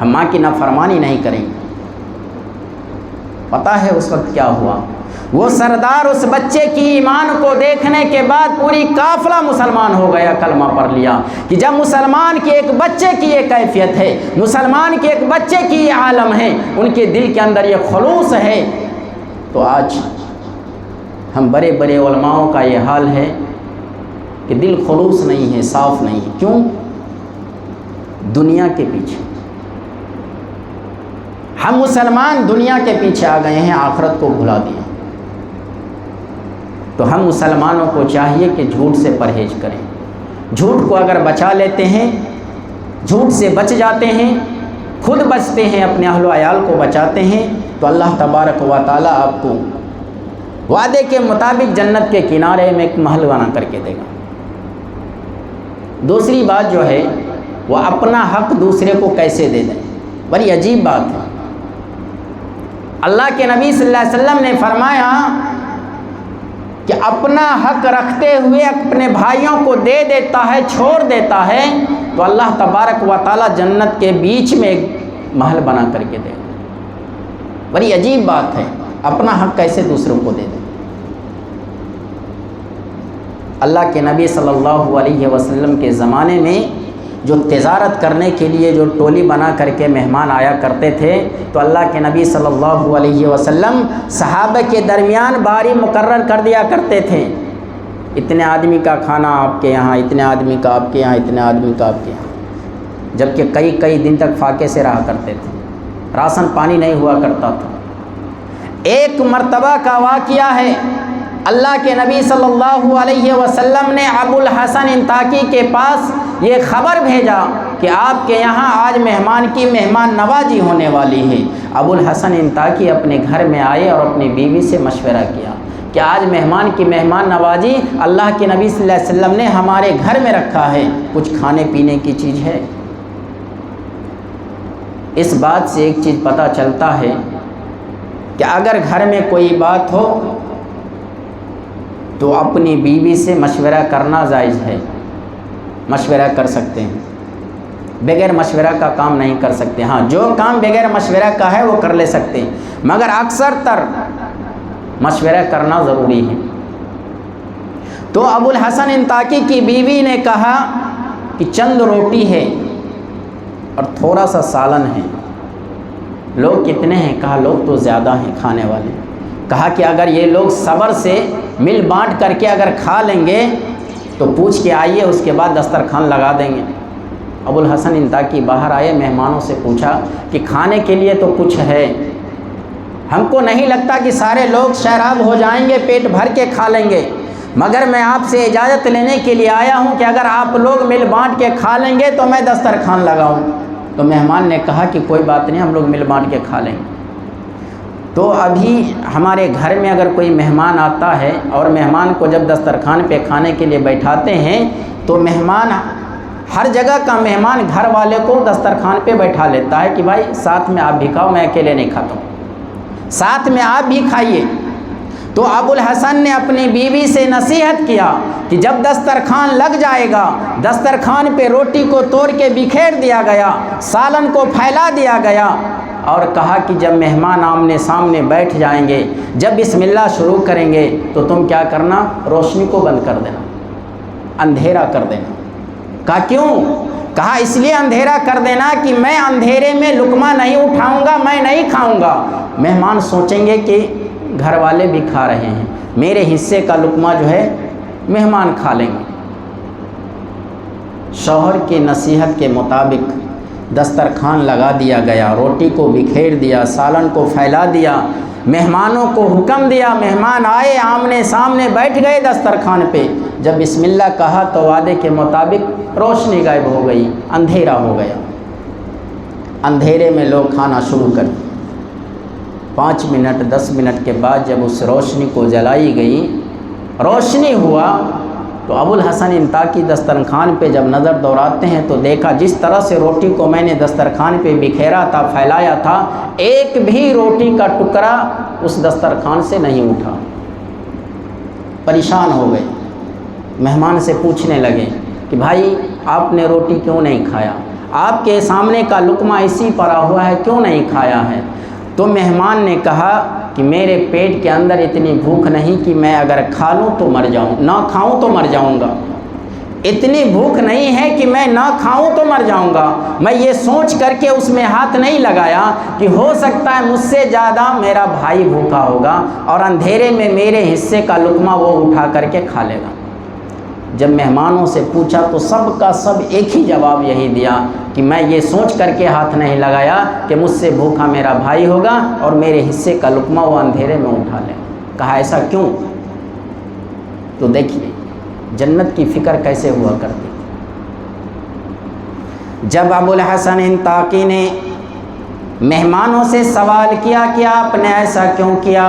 ہم ماں کی نافرمانی نہیں کریں گے۔ پتہ ہے اس وقت کیا ہوا؟ وہ سردار اس بچے کی ایمان کو دیکھنے کے بعد پوری قافلہ مسلمان ہو گیا، کلمہ پڑھ لیا کہ جب مسلمان کے ایک بچے کی یہ کیفیت ہے، مسلمان کے ایک بچے کی یہ عالم ہے، ان کے دل کے اندر یہ خلوص ہے، تو آج ہم بڑے بڑے علماؤں کا یہ حال ہے کہ دل خلوص نہیں ہے، صاف نہیں ہے۔ کیوں؟ دنیا کے پیچھے، ہم مسلمان دنیا کے پیچھے آ گئے ہیں، آخرت کو بھلا دیا۔ تو ہم مسلمانوں کو چاہیے کہ جھوٹ سے پرہیز کریں۔ جھوٹ کو اگر بچا لیتے ہیں، جھوٹ سے بچ جاتے ہیں، خود بچتے ہیں، اپنے اہل و عیال کو بچاتے ہیں، تو اللہ تبارک و تعالیٰ آپ کو وعدے کے مطابق جنت کے کنارے میں ایک محل بنا کر کے دے گا۔ دوسری بات جو ہے وہ اپنا حق دوسرے کو کیسے دے دیں، بڑی عجیب بات ہے۔ اللہ کے نبی صلی اللہ علیہ وسلم نے فرمایا کہ اپنا حق رکھتے ہوئے اپنے بھائیوں کو دے دیتا ہے، چھوڑ دیتا ہے، تو اللہ تبارک و تعالیٰ جنت کے بیچ میں ایک محل بنا کر کے دے گا۔ بڑی عجیب بات ہے، اپنا حق کیسے دوسروں کو دے دیں۔ اللہ کے نبی صلی اللہ علیہ وسلم کے زمانے میں جو تجارت کرنے کے لیے جو ٹولی بنا کر کے مہمان آیا کرتے تھے، تو اللہ کے نبی صلی اللہ علیہ وسلم صحابہ کے درمیان باری مقرر کر دیا کرتے تھے، اتنے آدمی کا کھانا آپ کے یہاں، اتنے آدمی کا آپ کے یہاں، اتنے آدمی کا آپ کے یہاں، جبکہ کئی دن تک فاقے سے رہا کرتے تھے، راشن پانی نہیں ہوا کرتا تھا۔ ایک مرتبہ کا واقعہ ہے، اللہ کے نبی صلی اللہ علیہ وسلم نے ابو الحسن انطاکی کے پاس یہ خبر بھیجا کہ آپ کے یہاں آج مہمان کی مہمان نوازی ہونے والی ہے۔ ابو الحسن انطاکی اپنے گھر میں آئے اور اپنی بیوی سے مشورہ کیا کہ آج مہمان کی مہمان نوازی اللہ کے نبی صلی اللہ علیہ وسلم نے ہمارے گھر میں رکھا ہے، کچھ کھانے پینے کی چیز ہے؟ اس بات سے ایک چیز پتہ چلتا ہے کہ اگر گھر میں کوئی بات ہو تو اپنی بیوی سے مشورہ کرنا جائز ہے، مشورہ کر سکتے ہیں، بغیر مشورہ کا کام نہیں کر سکتے۔ ہاں، جو کام بغیر مشورہ کا ہے وہ کر لے سکتے ہیں، مگر اکثر تر مشورہ کرنا ضروری ہے۔ تو ابو الحسن انطاکی کی بیوی نے کہا کہ چند روٹی ہے اور تھوڑا سا سالن ہے۔ لوگ کتنے ہیں؟ کہا لوگ تو زیادہ ہیں کھانے والے۔ کہا کہ اگر یہ لوگ صبر سے مل بانٹ کر کے اگر کھا لیں گے تو پوچھ کے آئیے، اس کے بعد دسترخوان لگا دیں گے۔ ابو الحسن انطاکی باہر آئے، مہمانوں سے پوچھا کہ کھانے کے لیے تو کچھ ہے، ہم کو نہیں لگتا کہ سارے لوگ شراب ہو جائیں گے، پیٹ بھر کے کھا لیں گے، مگر میں آپ سے اجازت لینے کے لیے آیا ہوں کہ اگر آپ لوگ مل بانٹ کے کھا لیں گے تو میں دسترخوان لگاؤں۔ تو مہمان نے کہا کہ کوئی بات نہیں، ہم لوگ مل بانٹ کے کھا لیں گے۔ تو ابھی ہمارے گھر میں اگر کوئی مہمان آتا ہے اور مہمان کو جب دسترخوان پہ کھانے کے لیے بیٹھاتے ہیں تو مہمان، ہر جگہ کا مہمان گھر والے کو دسترخوان پہ بیٹھا لیتا ہے کہ بھائی ساتھ میں آپ بھی کھاؤ، میں اکیلے نہیں کھاتا ہوں، ساتھ میں آپ بھی کھائیے۔ تو ابو الحسن نے اپنی بیوی سے نصیحت کیا کہ جب دسترخوان لگ جائے گا، دسترخوان پہ روٹی کو توڑ کے بکھیر دیا گیا، سالن کو پھیلا دیا گیا، اور کہا کہ جب مہمان آمنے سامنے بیٹھ جائیں گے، جب بسم اللہ شروع کریں گے تو تم کیا کرنا؟ روشنی کو بند کر دینا، اندھیرا کر دینا۔ کہا کیوں؟ کہا اس لیے اندھیرا کر دینا کہ میں اندھیرے میں لقمہ نہیں اٹھاؤں گا، میں نہیں کھاؤں گا، مہمان سوچیں گے کہ گھر والے بھی کھا رہے ہیں، میرے حصے کا لقمہ جو ہے مہمان کھا لیں گے۔ شوہر کی نصیحت کے مطابق دسترخوان لگا دیا گیا، روٹی کو بکھیر دیا، سالن کو پھیلا دیا، مہمانوں کو حکم دیا، مہمان آئے، آمنے سامنے بیٹھ گئے دسترخوان پہ، جب بسم اللہ کہا تو وعدے کے مطابق روشنی غائب ہو گئی، اندھیرا ہو گیا۔ اندھیرے میں لوگ کھانا شروع کر دیا۔ 5 منٹ 10 منٹ کے بعد جب اس روشنی کو جلائی گئی، روشنی ہوا، تو ابو الحسن انطاکی دسترخوان پہ جب نظر دوڑاتے ہیں تو دیکھا جس طرح سے روٹی کو میں نے دسترخوان پہ بکھیرا تھا، پھیلایا تھا، ایک بھی روٹی کا ٹکڑا اس دسترخوان سے نہیں اٹھا۔ پریشان ہو گئے، مہمان سے پوچھنے لگے کہ بھائی آپ نے روٹی کیوں نہیں کھایا؟ آپ کے سامنے کا لقمہ اسی پڑا ہوا ہے، کیوں نہیں کھایا ہے؟ تو مہمان نے کہا کہ میرے پیٹ کے اندر اتنی بھوک نہیں کہ میں اگر کھا لوں تو مر جاؤں، نہ کھاؤں تو مر جاؤں گا، اتنی بھوک نہیں ہے کہ میں نہ کھاؤں تو مر جاؤں گا۔ میں یہ سوچ کر کے اس میں ہاتھ نہیں لگایا کہ ہو سکتا ہے مجھ سے زیادہ میرا بھائی بھوکا ہوگا اور اندھیرے میں میرے حصے کا لقمہ وہ اٹھا کر کے کھا لے گا۔ جب مہمانوں سے پوچھا تو سب کا سب ایک ہی جواب یہی دیا کہ میں یہ سوچ کر کے ہاتھ نہیں لگایا کہ مجھ سے بھوکا میرا بھائی ہوگا اور میرے حصے کا لقمہ وہ اندھیرے میں اٹھا لے. کہا ایسا کیوں؟ تو دیکھیے جنت کی فکر کیسے ہوا کرتی. جب ابو الحسن انطاقی نے مہمانوں سے سوال کیا کہ آپ نے ایسا کیوں کیا،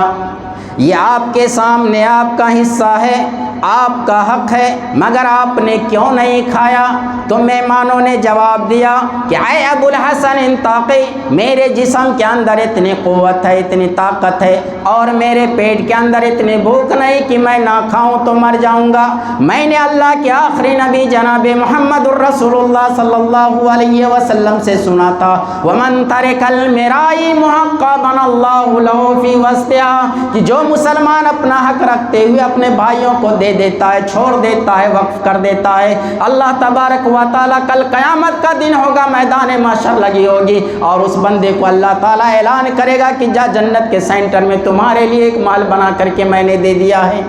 یہ آپ کے سامنے آپ کا حصہ ہے، آپ کا حق ہے، مگر آپ نے کیوں نہیں کھایا؟ تو مہمانوں نے جواب دیا کہ اے ابو الحسن انطاقی، میرے جسم کے اندر اتنی قوت ہے، اتنی طاقت ہے، اور میرے پیٹ کے اندر اتنی بھوک نہیں کہ میں نہ کھاؤں تو مر جاؤں گا. میں نے اللہ کے آخری نبی جناب محمد الرسول اللہ صلی اللہ علیہ وسلم سے سنا تھا وَمَن تَرِكَ الْمِرَاءِ مُحَقَّبًا اللَّهُ لَهُ فِي وَسْطِهَا، کہ جو مسلمان اپنا حق رکھتے ہوئے اپنے بھائیوں کو دے دیتا ہے، چھوڑ دیتا ہے، وقف کر دیتا ہے، اللہ تبارک و تعالیٰ کل قیامت کا دن ہوگا، میدان محشر لگی ہوگی اور اس بندے کو اللہ تعالیٰ اعلان کرے گا کہ جا جنت کے سینٹر میں تمہارے لیے ایک مال بنا کر کے میں نے دے دیا ہے.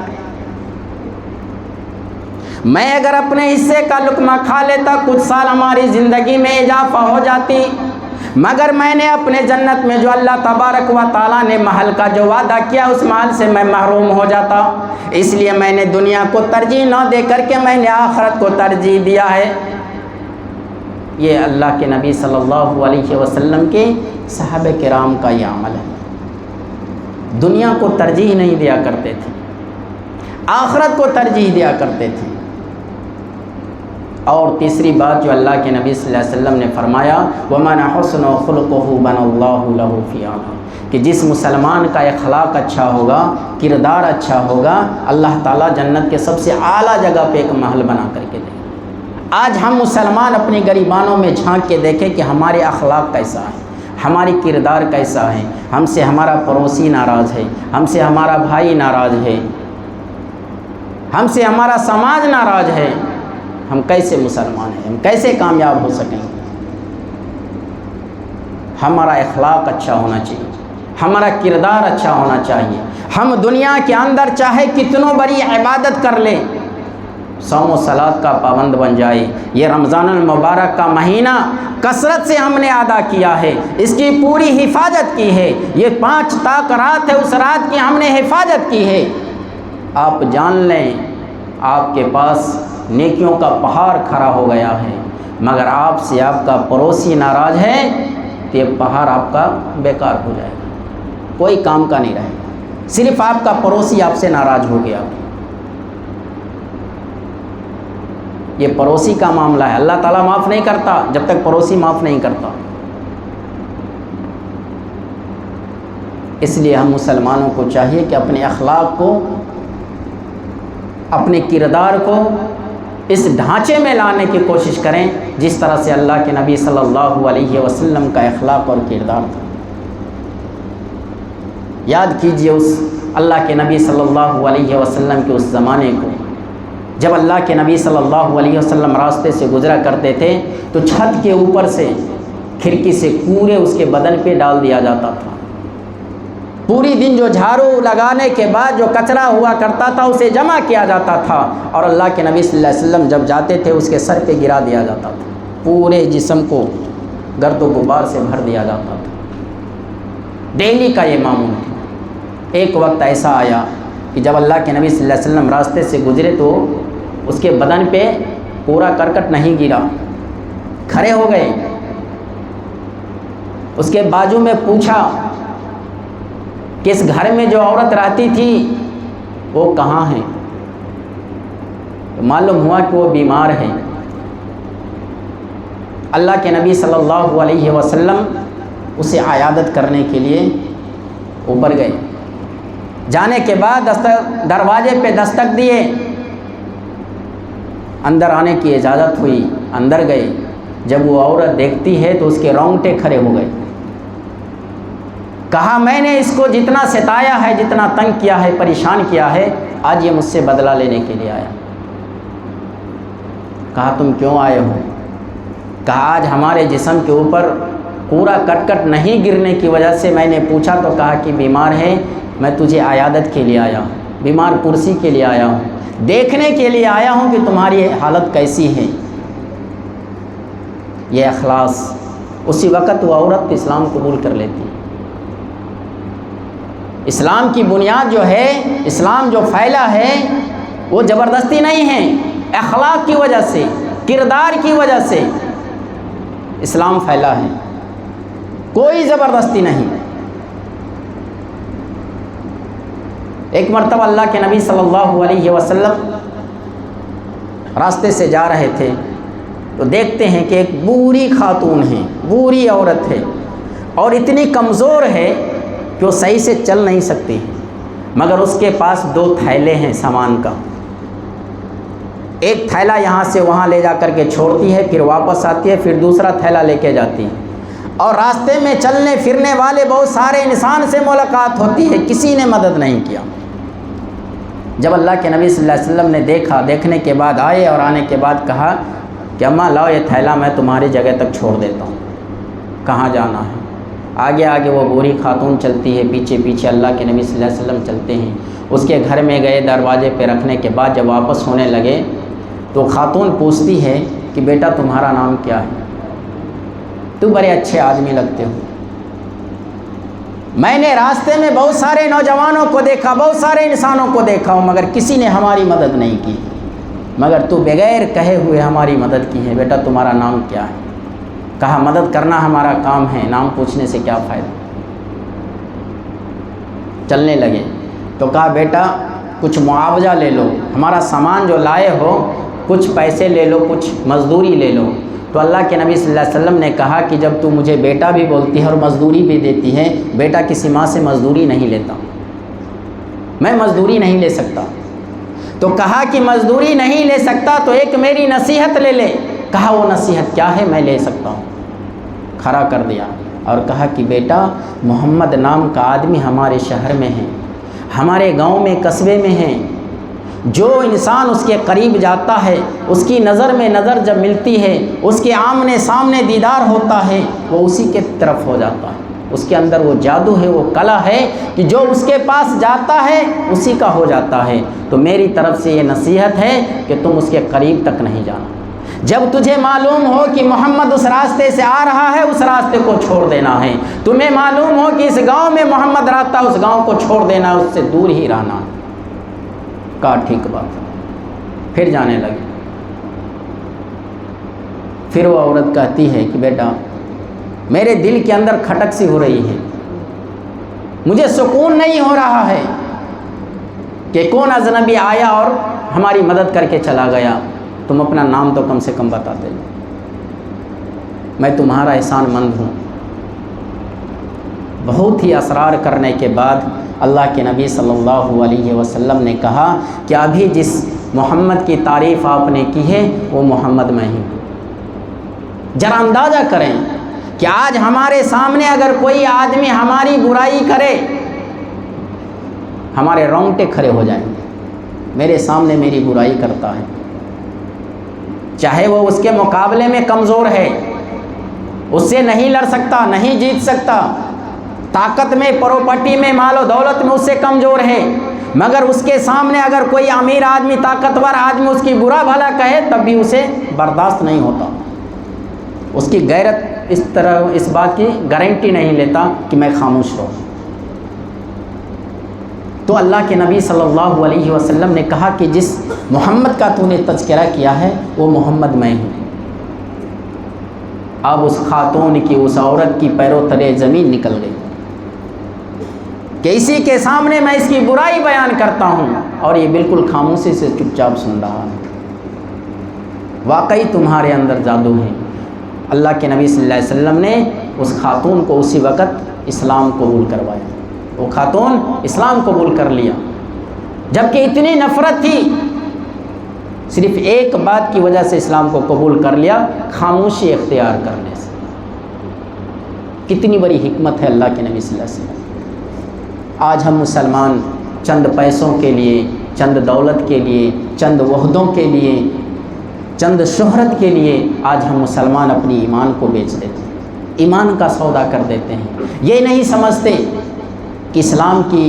میں اگر اپنے حصے کا لقمہ کھا لیتا کچھ سال ہماری زندگی میں اضافہ ہو جاتی، مگر میں نے اپنے جنت میں جو اللہ تبارک و تعالیٰ نے محل کا جو وعدہ کیا اس محل سے میں محروم ہو جاتا. اس لیے میں نے دنیا کو ترجیح نہ دے کر کے میں نے آخرت کو ترجیح دیا ہے. یہ اللہ کے نبی صلی اللہ علیہ وسلم کے صحابہ کرام کا یہ عمل ہے. دنیا کو ترجیح نہیں دیا کرتے تھے، آخرت کو ترجیح دیا کرتے تھے. اور تیسری بات جو اللہ کے نبی صلی اللہ علیہ وسلم نے فرمایا وَمَنْ حُسْنُ خُلُقُهُ بَنَى اللَّهُ لَهُ فِي عَالٍ، کہ جس مسلمان کا اخلاق اچھا ہوگا، کردار اچھا ہوگا، اللہ تعالیٰ جنت کے سب سے اعلیٰ جگہ پہ ایک محل بنا کر کے دے. آج ہم مسلمان اپنی غریبانوں میں جھانک کے دیکھیں کہ ہمارے اخلاق کیسا ہے، ہماری کردار کیسا ہے. ہم سے ہمارا پڑوسی ناراض ہے، ہم سے ہمارا بھائی ناراض ہے، ہم سے ہمارا سماج ناراض ہے. ہم کیسے مسلمان ہیں؟ ہم کیسے کامیاب ہو سکیں گے؟ ہمارا اخلاق اچھا ہونا چاہیے، ہمارا کردار اچھا ہونا چاہیے. ہم دنیا کے اندر چاہے کتنوں بڑی عبادت کر لیں، صوم و صلات کا پابند بن جائے. یہ رمضان المبارک کا مہینہ کثرت سے ہم نے ادا کیا ہے، اس کی پوری حفاظت کی ہے. یہ 5 تاک رات ہے، اس رات کی ہم نے حفاظت کی ہے. آپ جان لیں آپ کے پاس نیکیوں کا پہاڑ کھڑا ہو گیا ہے، مگر آپ سے آپ کا پڑوسی ناراض ہے تو یہ پہاڑ آپ کا بیکار ہو جائے گا، کوئی کام کا نہیں رہے گا. صرف آپ کا پڑوسی آپ سے ناراض ہو گیا. یہ پڑوسی کا معاملہ ہے، اللہ تعالیٰ معاف نہیں کرتا جب تک پڑوسی معاف نہیں کرتا. اس لیے ہم مسلمانوں کو چاہیے کہ اپنے اخلاق کو، اپنے کردار کو اس ڈھانچے میں لانے کی کوشش کریں جس طرح سے اللہ کے نبی صلی اللہ علیہ وسلم کا اخلاق اور کردار تھا. یاد کیجئے اس اللہ کے نبی صلی اللہ علیہ وسلم کے اس زمانے کو جب اللہ کے نبی صلی اللہ علیہ وسلم راستے سے گزرا کرتے تھے تو چھت کے اوپر سے کھڑکی سے کوڑے اس کے بدن پہ ڈال دیا جاتا تھا. پوری دن جو جھاڑو لگانے کے بعد جو کچرا ہوا کرتا تھا اسے جمع کیا جاتا تھا اور اللہ کے نبی صلی اللہ علیہ وسلم جب جاتے تھے اس کے سر پہ گرا دیا جاتا تھا. پورے جسم کو گرد و غبار سے بھر دیا جاتا تھا. ڈیلی کا یہ معمول ہے. ایک وقت ایسا آیا کہ جب اللہ کے نبی صلی اللہ علیہ وسلم راستے سے گزرے تو اس کے بدن پہ پورا کرکٹ نہیں گرا. کھڑے ہو گئے، اس کے بازو میں پوچھا کہ اس گھر میں جو عورت رہتی تھی وہ کہاں ہے؟ معلوم ہوا کہ وہ بیمار ہے. اللہ کے نبی صلی اللہ علیہ وسلم اسے عیادت کرنے کے لیے اوپر گئے. جانے کے بعد دروازے پہ دستک دیے، اندر آنے کی اجازت ہوئی. اندر گئے. جب وہ عورت دیکھتی ہے تو اس کے رونگٹے کھڑے ہو گئے. کہا میں نے اس کو جتنا ستایا ہے، جتنا تنگ کیا ہے، پریشان کیا ہے، آج یہ مجھ سے بدلہ لینے کے لیے آیا. کہا تم کیوں آئے ہو؟ کہا آج ہمارے جسم کے اوپر پورا کٹ نہیں گرنے کی وجہ سے میں نے پوچھا تو کہا کہ بیمار ہے، میں تجھے عیادت کے لیے آیا. بیمار پرسی کے لیے آیا ہوں، دیکھنے کے لیے آیا ہوں کہ تمہاری حالت کیسی ہے۔ یہ اخلاص، اسی وقت وہ عورت اسلام قبول کر لیتی ہے۔ اسلام کی بنیاد جو ہے، اسلام جو پھیلا ہے وہ زبردستی نہیں ہے، اخلاق کی وجہ سے، کردار کی وجہ سے اسلام پھیلا ہے، کوئی زبردستی نہیں۔ ایک مرتبہ اللہ کے نبی صلی اللہ علیہ وسلم راستے سے جا رہے تھے تو دیکھتے ہیں کہ ایک بوڑھی خاتون ہے، بوڑھی عورت ہے، اور اتنی کمزور ہے کہ وہ صحیح سے چل نہیں سکتی، مگر اس کے پاس 2 تھیلے ہیں سامان کا۔ ایک تھیلا یہاں سے وہاں لے جا کر کے چھوڑتی ہے، پھر واپس آتی ہے، پھر دوسرا تھیلا لے کے جاتی ہے، اور راستے میں چلنے پھرنے والے بہت سارے انسان سے ملاقات ہوتی ہے، کسی نے مدد نہیں کیا۔ جب اللہ کے نبی صلی اللہ علیہ وسلم نے دیکھا، دیکھنے کے بعد آئے اور آنے کے بعد کہا کہ اماں لاؤ یہ تھیلا میں تمہاری جگہ تک چھوڑ دیتا ہوں، کہاں جانا ہے؟ آگے آگے وہ بوڑھی خاتون چلتی ہے، پیچھے پیچھے اللہ کے نبی صلی اللہ علیہ وسلم چلتے ہیں۔ اس کے گھر میں گئے، دروازے پہ رکھنے کے بعد جب واپس ہونے لگے تو خاتون پوچھتی ہے کہ بیٹا تمہارا نام کیا ہے؟ تو بڑے اچھے آدمی لگتے ہو، میں نے راستے میں بہت سارے نوجوانوں کو دیکھا، بہت سارے انسانوں کو دیکھا ہوں، مگر کسی نے ہماری مدد نہیں کی، مگر تو بغیر کہے ہوئے ہماری مدد کی ہے، بیٹا تمہارا نام کیا ہے؟ کہا مدد کرنا ہمارا کام ہے، نام پوچھنے سے کیا فائدہ۔ چلنے لگے تو کہا بیٹا کچھ معاوضہ لے لو، ہمارا سامان جو لائے ہو کچھ پیسے لے لو، کچھ مزدوری لے لو۔ تو اللہ کے نبی صلی اللہ علیہ وسلم نے کہا کہ جب تو مجھے بیٹا بھی بولتی ہے اور مزدوری بھی دیتی ہے، بیٹا کسی ماں سے مزدوری نہیں لیتا، میں مزدوری نہیں لے سکتا۔ تو کہا کہ مزدوری نہیں لے سکتا تو ایک میری نصیحت لے لے۔ کہا وہ نصیحت کیا ہے؟ میں لے سکتا ہوں۔ کھڑا کر دیا اور کہا کہ بیٹا محمد نام کا آدمی ہمارے شہر میں ہے، ہمارے گاؤں میں، قصبے میں ہے، جو انسان اس کے قریب جاتا ہے، اس کی نظر میں نظر جب ملتی ہے، اس کے آمنے سامنے دیدار ہوتا ہے، وہ اسی کے طرف ہو جاتا ہے۔ اس کے اندر وہ جادو ہے، وہ کلا ہے کہ جو اس کے پاس جاتا ہے اسی کا ہو جاتا ہے۔ تو میری طرف سے یہ نصیحت ہے کہ تم اس کے قریب تک نہیں جانا۔ جب تجھے معلوم ہو کہ محمد اس راستے سے آ رہا ہے، اس راستے کو چھوڑ دینا ہے۔ تمہیں معلوم ہو کہ اس گاؤں میں محمد رہتا ہے، اس گاؤں کو چھوڑ دینا ہے، اس سے دور ہی رہنا۔ کہا ٹھیک بات۔ پھر جانے لگے۔ پھر وہ عورت کہتی ہے کہ بیٹا میرے دل کے اندر کھٹک سی ہو رہی ہے، مجھے سکون نہیں ہو رہا ہے کہ کون اجنبی آیا اور ہماری مدد کر کے چلا گیا، تم اپنا نام تو کم سے کم بتاتے، میں تمہارا احسان مند ہوں۔ بہت ہی اصرار کرنے کے بعد اللہ کے نبی صلی اللہ علیہ وسلم نے کہا کہ ابھی جس محمد کی تعریف آپ نے کی ہے وہ محمد میں ہی ہوں۔ ذرا اندازہ کریں کہ آج ہمارے سامنے اگر کوئی آدمی ہماری برائی کرے، ہمارے رونگٹے کھڑے ہو جائیں گے۔ میرے سامنے میری برائی کرتا ہے، چاہے وہ اس کے مقابلے میں کمزور ہے، اس سے نہیں لڑ سکتا، نہیں جیت سکتا، طاقت میں، پراپرٹی میں، مال و دولت میں اس سے کمزور ہے، مگر اس کے سامنے اگر کوئی امیر آدمی، طاقتور آدمی اس کی برا بھلا کہے تب بھی اسے برداشت نہیں ہوتا۔ اس کی غیرت اس طرح اس بات کی گارنٹی نہیں لیتا کہ میں خاموش رہوں۔ تو اللہ کے نبی صلی اللہ علیہ وسلم نے کہا کہ جس محمد کا تو نے تذکرہ کیا ہے وہ محمد میں ہوں۔ اب اس خاتون کی، اس عورت کی پیروں تلے زمین نکل گئی کہ اسی کے سامنے میں اس کی برائی بیان کرتا ہوں اور یہ بالکل خاموشی سے چپ چاپ سن رہا ہے۔ واقعی تمہارے اندر جادو ہے۔ اللہ کے نبی صلی اللہ علیہ وسلم نے اس خاتون کو اسی وقت اسلام قبول کروایا۔ وہ خاتون اسلام قبول کر لیا، جبکہ اتنی نفرت تھی، صرف ایک بات کی وجہ سے اسلام کو قبول کر لیا، خاموشی اختیار کرنے سے۔ کتنی بڑی حکمت ہے اللہ کے نبی صلی اللہ علیہ وسلم۔ آج ہم مسلمان چند پیسوں کے لیے، چند دولت کے لیے، چند عہدوں کے لیے، چند شہرت کے لیے آج ہم مسلمان اپنی ایمان کو بیچ دیتے ہیں، ایمان کا سودا کر دیتے ہیں۔ یہ نہیں سمجھتے کہ اسلام کی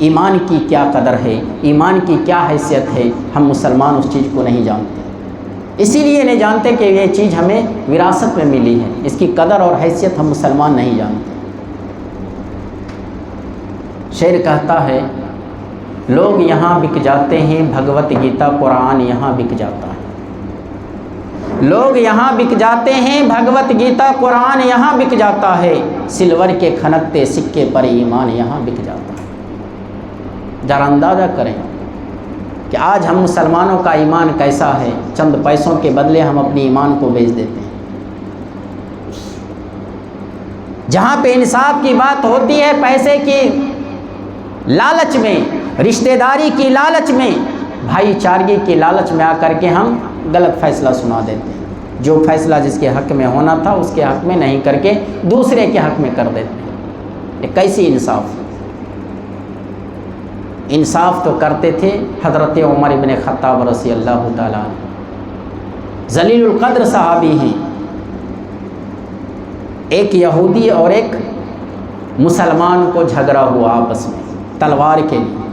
ایمان کی کیا قدر ہے، ایمان کی کیا حیثیت ہے، ہم مسلمان اس چیز کو نہیں جانتے، اسی لیے نہیں جانتے کہ یہ چیز ہمیں وراثت میں ملی ہے، اس کی قدر اور حیثیت ہم مسلمان نہیں جانتے۔ شعر کہتا ہے لوگ یہاں بک جاتے ہیں، بھگوت گیتا قرآن یہاں بک جاتا ہے، لوگ یہاں بک جاتے ہیں، بھگوت گیتا قرآن یہاں بک جاتا ہے، سلور کے کھنکتے سکے پر ایمان یہاں بک جاتا ہے۔ ذرا اندازہ کریں کہ آج ہم مسلمانوں کا ایمان کیسا ہے، چند پیسوں کے بدلے ہم اپنی ایمان کو بیچ دیتے ہیں۔ جہاں پہ انصاف کی بات ہوتی ہے، پیسے کی لالچ میں، رشتہ داری کی لالچ میں، بھائی چارگی کی لالچ میں آ کر کے ہم غلط فیصلہ سنا دیتے ہیں، جو فیصلہ جس کے حق میں ہونا تھا اس کے حق میں نہیں کر کے دوسرے کے حق میں کر دیتے ہیں۔ یہ کیسی انصاف؟ انصاف تو کرتے تھے حضرت عمر بن خطاب رضی اللہ تعالیٰ عنہ، ذلیل القدر صحابی ہیں، ایک یہودی اور ایک مسلمان کو جھگڑا ہوا آپس میں تلوار کے لیے،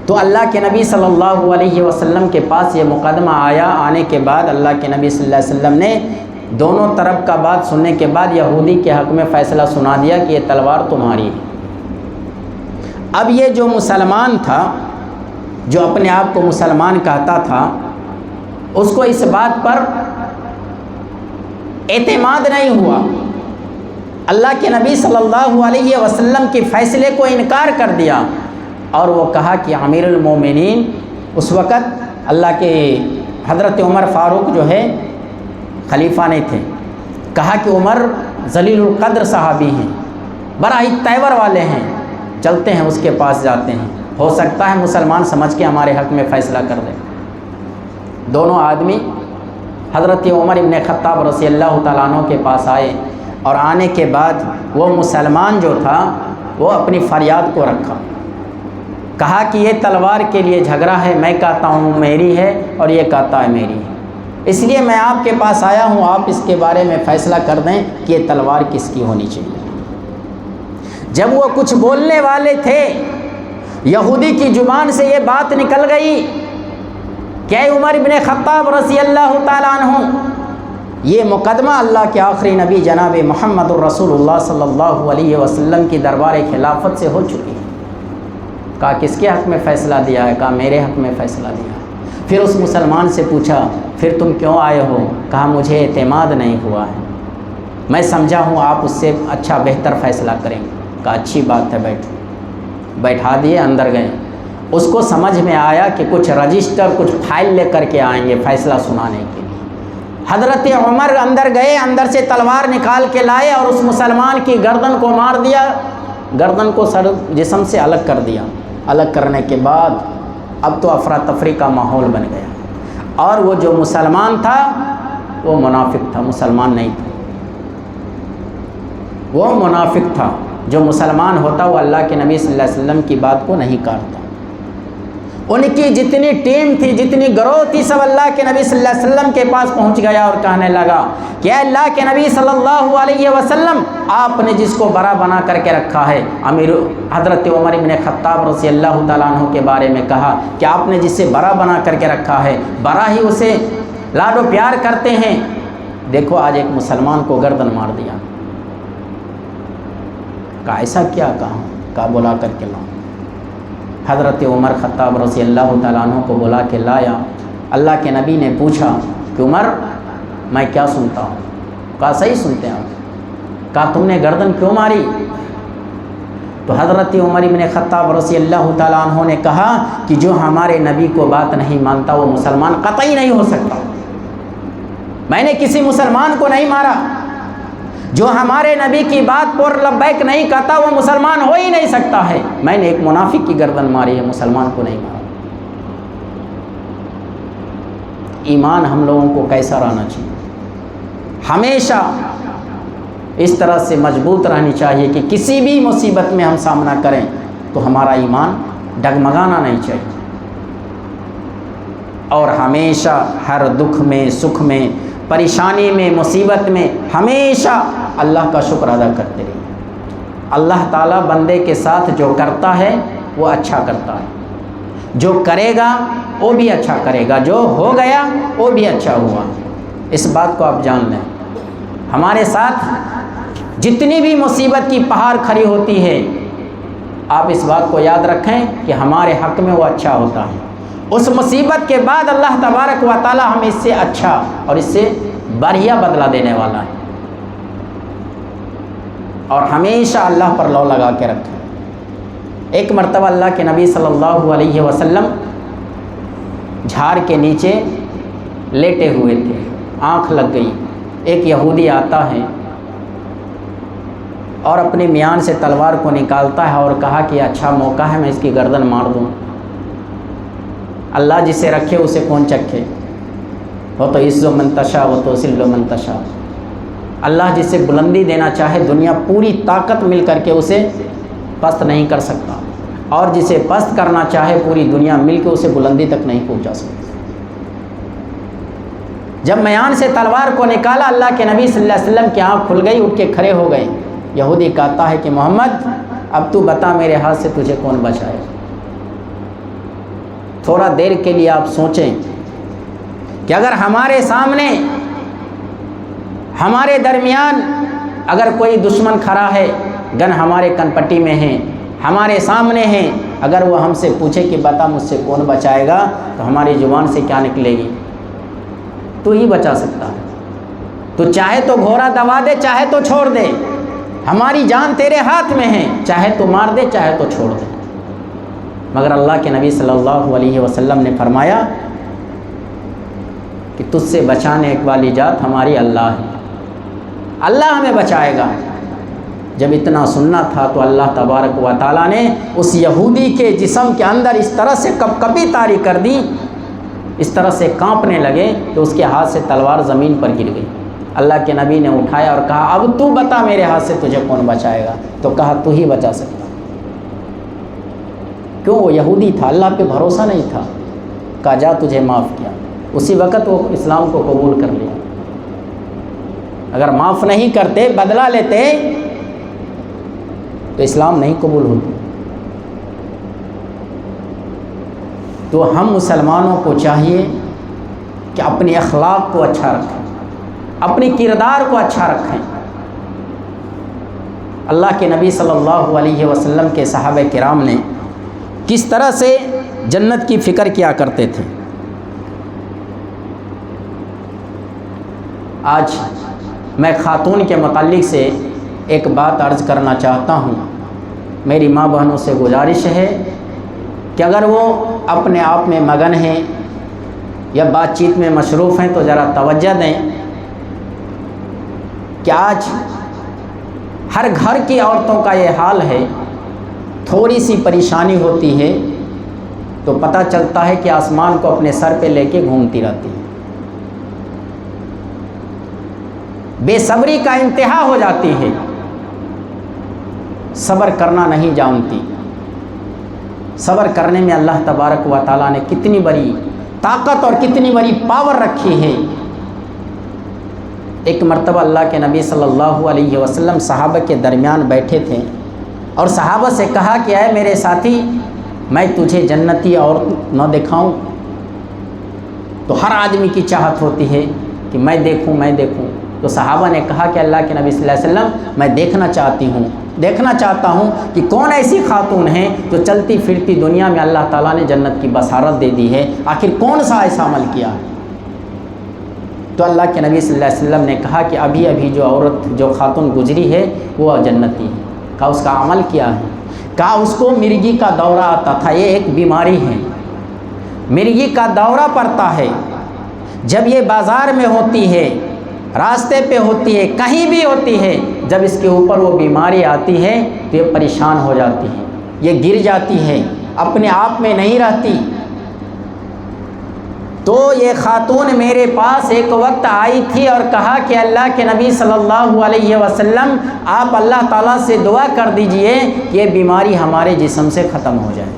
تو اللہ کے نبی صلی اللہ علیہ وسلم کے پاس یہ مقدمہ آیا۔ آنے کے بعد اللہ کے نبی صلی اللہ علیہ وسلم نے دونوں طرف کا بات سننے کے بعد یہودی کے حق میں فیصلہ سنا دیا کہ یہ تلوار تمہاری ہے۔ اب یہ جو مسلمان تھا، جو اپنے آپ کو مسلمان کہتا تھا، اس کو اس بات پر اعتماد نہیں ہوا، اللہ کے نبی صلی اللہ علیہ وسلم کے فیصلے کو انکار کر دیا، اور وہ کہا کہ امیر المومنین، اس وقت اللہ کے حضرت عمر فاروق جو ہے خلیفہ نہیں تھے، کہا کہ عمر ذلیل القدر صحابی ہیں، بڑا ہی تیور والے ہیں، چلتے ہیں اس کے پاس جاتے ہیں، ہو سکتا ہے مسلمان سمجھ کے ہمارے حق میں فیصلہ کر دیں۔ دونوں آدمی حضرت عمر ابن خطاب رضی اللہ تعالیٰ عنہ کے پاس آئے، اور آنے کے بعد وہ مسلمان جو تھا وہ اپنی فریاد کو رکھا، کہا کہ یہ تلوار کے لیے جھگڑا ہے، میں کہتا ہوں میری ہے اور یہ کہتا ہے میری ہے، اس لیے میں آپ کے پاس آیا ہوں، آپ اس کے بارے میں فیصلہ کر دیں کہ یہ تلوار کس کی ہونی چاہیے۔ جب وہ کچھ بولنے والے تھے، یہودی کی زبان سے یہ بات نکل گئی کہ اے عمر بن خطاب رضی اللہ تعالیٰ عنہ، یہ مقدمہ اللہ کے آخری نبی جناب محمد الرسول اللہ صلی اللہ علیہ وسلم کی دربار خلافت سے ہو چکی ہے۔ کہا کس کے حق میں فیصلہ دیا ہے؟ کہا میرے حق میں فیصلہ دیا ہے۔ پھر اس مسلمان سے پوچھا پھر تم کیوں آئے ہو؟ کہا مجھے اعتماد نہیں ہوا ہے، میں سمجھا ہوں آپ اس سے اچھا بہتر فیصلہ کریں گے۔ کہا اچھی بات ہے، بیٹھو۔ بیٹھا دیے، اندر گئے۔ اس کو سمجھ میں آیا کہ کچھ رجسٹر، کچھ فائل لے کر کے آئیں گے فیصلہ سنانے کے لیے۔ حضرت عمر اندر گئے، اندر سے تلوار نکال کے لائے اور اس مسلمان کی گردن کو مار دیا، گردن کو سر جسم سے الگ کر دیا۔ الگ کرنے کے بعد اب تو افراتفری کا ماحول بن گیا، اور وہ جو مسلمان تھا وہ منافق تھا، مسلمان نہیں تھا، وہ منافق تھا۔ جو مسلمان ہوتا وہ اللہ کے نبی صلی اللہ علیہ وسلم کی بات کو نہیں کاٹتا۔ ان کی جتنی ٹیم تھی، جتنی گروہ تھی، سب اللہ کے نبی صلی اللہ علیہ وسلم کے پاس پہنچ گیا اور کہنے لگا کہ اے اللہ کے نبی صلی اللہ علیہ وسلم، آپ نے جس کو برا بنا کر کے رکھا ہے، امیر حضرت عمر بن خطاب رضی اللہ تعالیٰ عنہ کے بارے میں کہا کہ آپ نے جس سے برا بنا کر کے رکھا ہے، برا ہی اسے لاڈ و پیار کرتے ہیں، دیکھو آج ایک مسلمان کو گردن مار دیا۔ کہا ایسا کیا؟ کہا بلا کر کے لاؤ۔ حضرت عمر خطاب رضی اللہ تعالیٰ عنہ کو بلا کے لایا۔ اللہ کے نبی نے پوچھا کہ عمر میں کیا سنتا ہوں؟ کہا صحیح سنتے ہیں آپ۔ کہا تم نے گردن کیوں ماری؟ تو حضرت عمر بن خطاب رضی اللہ تعالیٰ عنہ نے کہا کہ جو ہمارے نبی کو بات نہیں مانتا وہ مسلمان قطعی نہیں ہو سکتا۔ میں نے کسی مسلمان کو نہیں مارا، جو ہمارے نبی کی بات پر لبیک نہیں کہتا وہ مسلمان ہو ہی نہیں سکتا ہے۔ میں نے ایک منافق کی گردن ماری ہے، مسلمان کو نہیں مارا۔ ایمان ہم لوگوں کو کیسا رہنا چاہیے؟ ہمیشہ اس طرح سے مضبوط رہنی چاہیے کہ کسی بھی مصیبت میں ہم سامنا کریں تو ہمارا ایمان ڈگمگانا نہیں چاہیے، اور ہمیشہ ہر دکھ میں، سکھ میں، پریشانی میں، مصیبت میں ہمیشہ اللہ کا شکر ادا کرتے رہیے۔ اللہ تعالیٰ بندے کے ساتھ جو کرتا ہے وہ اچھا کرتا ہے، جو کرے گا وہ بھی اچھا کرے گا، جو ہو گیا وہ بھی اچھا ہوا۔ اس بات کو آپ جان لیں۔ ہمارے ساتھ جتنی بھی مصیبت کی پہاڑ کھڑی ہوتی ہے، آپ اس بات کو یاد رکھیں کہ ہمارے حق میں وہ اچھا ہوتا ہے۔ اس مصیبت کے بعد اللہ تبارک و تعالی ہمیں اس سے اچھا اور اس سے بڑھیا بدلہ دینے والا ہے۔ اور ہمیشہ اللہ پر لو لگا کے رکھیں۔ ایک مرتبہ اللہ کے نبی صلی اللہ علیہ وسلم جھاڑ کے نیچے لیٹے ہوئے تھے، آنکھ لگ گئی۔ ایک یہودی آتا ہے اور اپنے میان سے تلوار کو نکالتا ہے اور کہا کہ اچھا موقع ہے، میں اس کی گردن مار دوں۔ اللہ جسے رکھے اسے کون چکھے، وہ تو عز من تشاء و تو ذل من تشاء۔ اللہ جسے بلندی دینا چاہے دنیا پوری طاقت مل کر کے اسے پست نہیں کر سکتا، اور جسے پست کرنا چاہے پوری دنیا مل کے اسے بلندی تک نہیں پہنچا سکتا۔ جب میان سے تلوار کو نکالا، اللہ کے نبی صلی اللہ علیہ وسلم کی آنکھ کھل گئی، اٹھ کے کھڑے ہو گئے۔ یہودی کہتا ہے کہ محمد اب تو بتا میرے ہاتھ سے تجھے کون بچائے۔ تھوڑا دیر کے لیے آپ سوچیں کہ اگر ہمارے سامنے، ہمارے درمیان اگر کوئی دشمن کھڑا ہے، گن ہمارے کن پٹی میں ہیں، ہمارے سامنے ہیں، اگر وہ ہم سے پوچھے کہ بتا مجھ سے کون بچائے گا، تو ہماری زبان سے کیا نکلے گی؟ تو ہی بچا سکتا ہے۔ تو چاہے تو گھوڑا دبا دے، چاہے تو چھوڑ دے، ہماری جان تیرے ہاتھ میں ہے، چاہے تو مار دے چاہے تو چھوڑ دے۔ مگر اللہ کے نبی صلی اللہ علیہ وسلم نے فرمایا کہ تجھ سے بچانے والی ذات ہماری اللہ ہے، اللہ ہمیں بچائے گا۔ جب اتنا سننا تھا تو اللہ تبارک و تعالیٰ نے اس یہودی کے جسم کے اندر اس طرح سے کپکپی طاری کر دی، اس طرح سے کانپنے لگے کہ اس کے ہاتھ سے تلوار زمین پر گر گئی۔ اللہ کے نبی نے اٹھایا اور کہا اب تو بتا میرے ہاتھ سے تجھے کون بچائے گا؟ تو کہا تو ہی بچا سکتا۔ کیوں؟ وہ یہودی تھا، اللہ پہ بھروسہ نہیں تھا۔ کہا جا تجھے معاف کیا۔ اسی وقت وہ اسلام کو قبول کر لیا۔ اگر معاف نہیں کرتے، بدلہ لیتے تو اسلام نہیں قبول ہوتی۔ تو ہم مسلمانوں کو چاہیے کہ اپنے اخلاق کو اچھا رکھیں، اپنی کردار کو اچھا رکھیں۔ اللہ کے نبی صلی اللہ علیہ وسلم کے صحابہ کرام نے کس طرح سے جنت کی فکر کیا کرتے تھے۔ آج میں خاتون کے متعلق سے ایک بات عرض کرنا چاہتا ہوں۔ میری ماں بہنوں سے گزارش ہے کہ اگر وہ اپنے آپ میں مگن ہیں یا بات چیت میں مصروف ہیں تو ذرا توجہ دیں کہ آج ہر گھر کی عورتوں کا یہ حال ہے، تھوڑی سی پریشانی ہوتی ہے تو پتہ چلتا ہے کہ آسمان کو اپنے سر پہ لے کے گھومتی رہتی ہے، بے صبری کا انتہا ہو جاتی ہے، صبر کرنا نہیں جانتی۔ صبر کرنے میں اللہ تبارک و تعالیٰ نے کتنی بڑی طاقت اور کتنی بڑی پاور رکھی ہے۔ ایک مرتبہ اللہ کے نبی صلی اللہ علیہ وسلم صحابہ کے درمیان بیٹھے تھے اور صحابہ سے کہا کہ اے میرے ساتھی، میں تجھے جنتی عورت نہ دکھاؤں؟ تو ہر آدمی کی چاہت ہوتی ہے کہ میں دیکھوں۔ تو صحابہ نے کہا کہ اللہ کے نبی صلی اللہ علیہ وسلم میں دیکھنا چاہتا ہوں کہ کون ایسی خاتون ہیں جو چلتی پھرتی دنیا میں اللہ تعالیٰ نے جنت کی بشارت دے دی ہے، آخر کون سا ایسا عمل کیا؟ تو اللہ کے نبی صلی اللہ علیہ وسلم نے کہا کہ ابھی جو خاتون گزری ہے وہ جنتی ہے۔ کہا اس کا عمل کیا ہے؟ کہا اس کو مرگی کا دورہ آتا تھا، یہ ایک بیماری ہے، مرگی کا دورہ پڑتا ہے۔ جب یہ بازار میں ہوتی ہے، راستے پہ ہوتی ہے، کہیں بھی ہوتی ہے، جب اس کے اوپر وہ بیماری آتی ہے تو یہ پریشان ہو جاتی ہے، یہ گر جاتی ہے، اپنے آپ میں نہیں رہتی۔ تو یہ خاتون میرے پاس ایک وقت آئی تھی اور کہا کہ اللہ کے نبی صلی اللہ علیہ وسلم آپ اللہ تعالیٰ سے دعا کر دیجئے کہ یہ بیماری ہمارے جسم سے ختم ہو جائے۔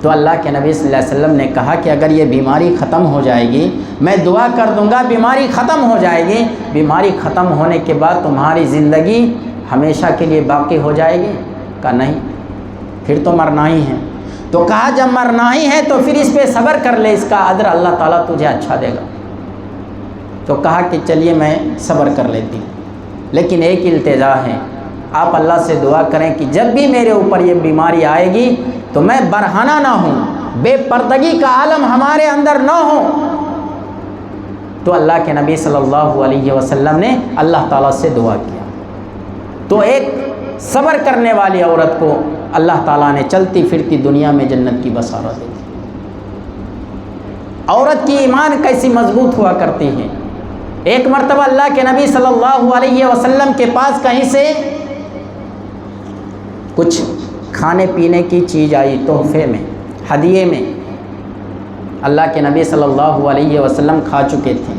تو اللہ کے نبی صلی اللہ علیہ وسلم نے کہا کہ اگر یہ بیماری ختم ہو جائے گی، میں دعا کر دوں گا بیماری ختم ہو جائے گی، بیماری ختم ہونے کے بعد تمہاری زندگی ہمیشہ کے لیے باقی ہو جائے گی؟ کہا نہیں، پھر تو مرنا ہی ہے۔ تو کہا جب مرنا ہی ہے تو پھر اس پہ صبر کر لے، اس کا اجر اللہ تعالیٰ تجھے اچھا دے گا۔ تو کہا کہ چلیے میں صبر کر لیتی ہوں، لیکن ایک التجا ہے، آپ اللہ سے دعا کریں کہ جب بھی میرے اوپر یہ بیماری آئے گی تو میں برہنہ نہ ہوں، بے پردگی کا عالم ہمارے اندر نہ ہو۔ تو اللہ کے نبی صلی اللہ علیہ وسلم نے اللہ تعالیٰ سے دعا کیا، تو ایک صبر کرنے والی عورت کو اللہ تعالیٰ نے چلتی پھرتی دنیا میں جنت کی بشارت دی۔ عورت کی ایمان کیسی مضبوط ہوا کرتی ہے۔ ایک مرتبہ اللہ کے نبی صلی اللہ علیہ وسلم کے پاس کہیں سے کچھ کھانے پینے کی چیز آئی تحفے میں، ہدیے میں۔ اللہ کے نبی صلی اللہ علیہ وسلم کھا چکے تھے،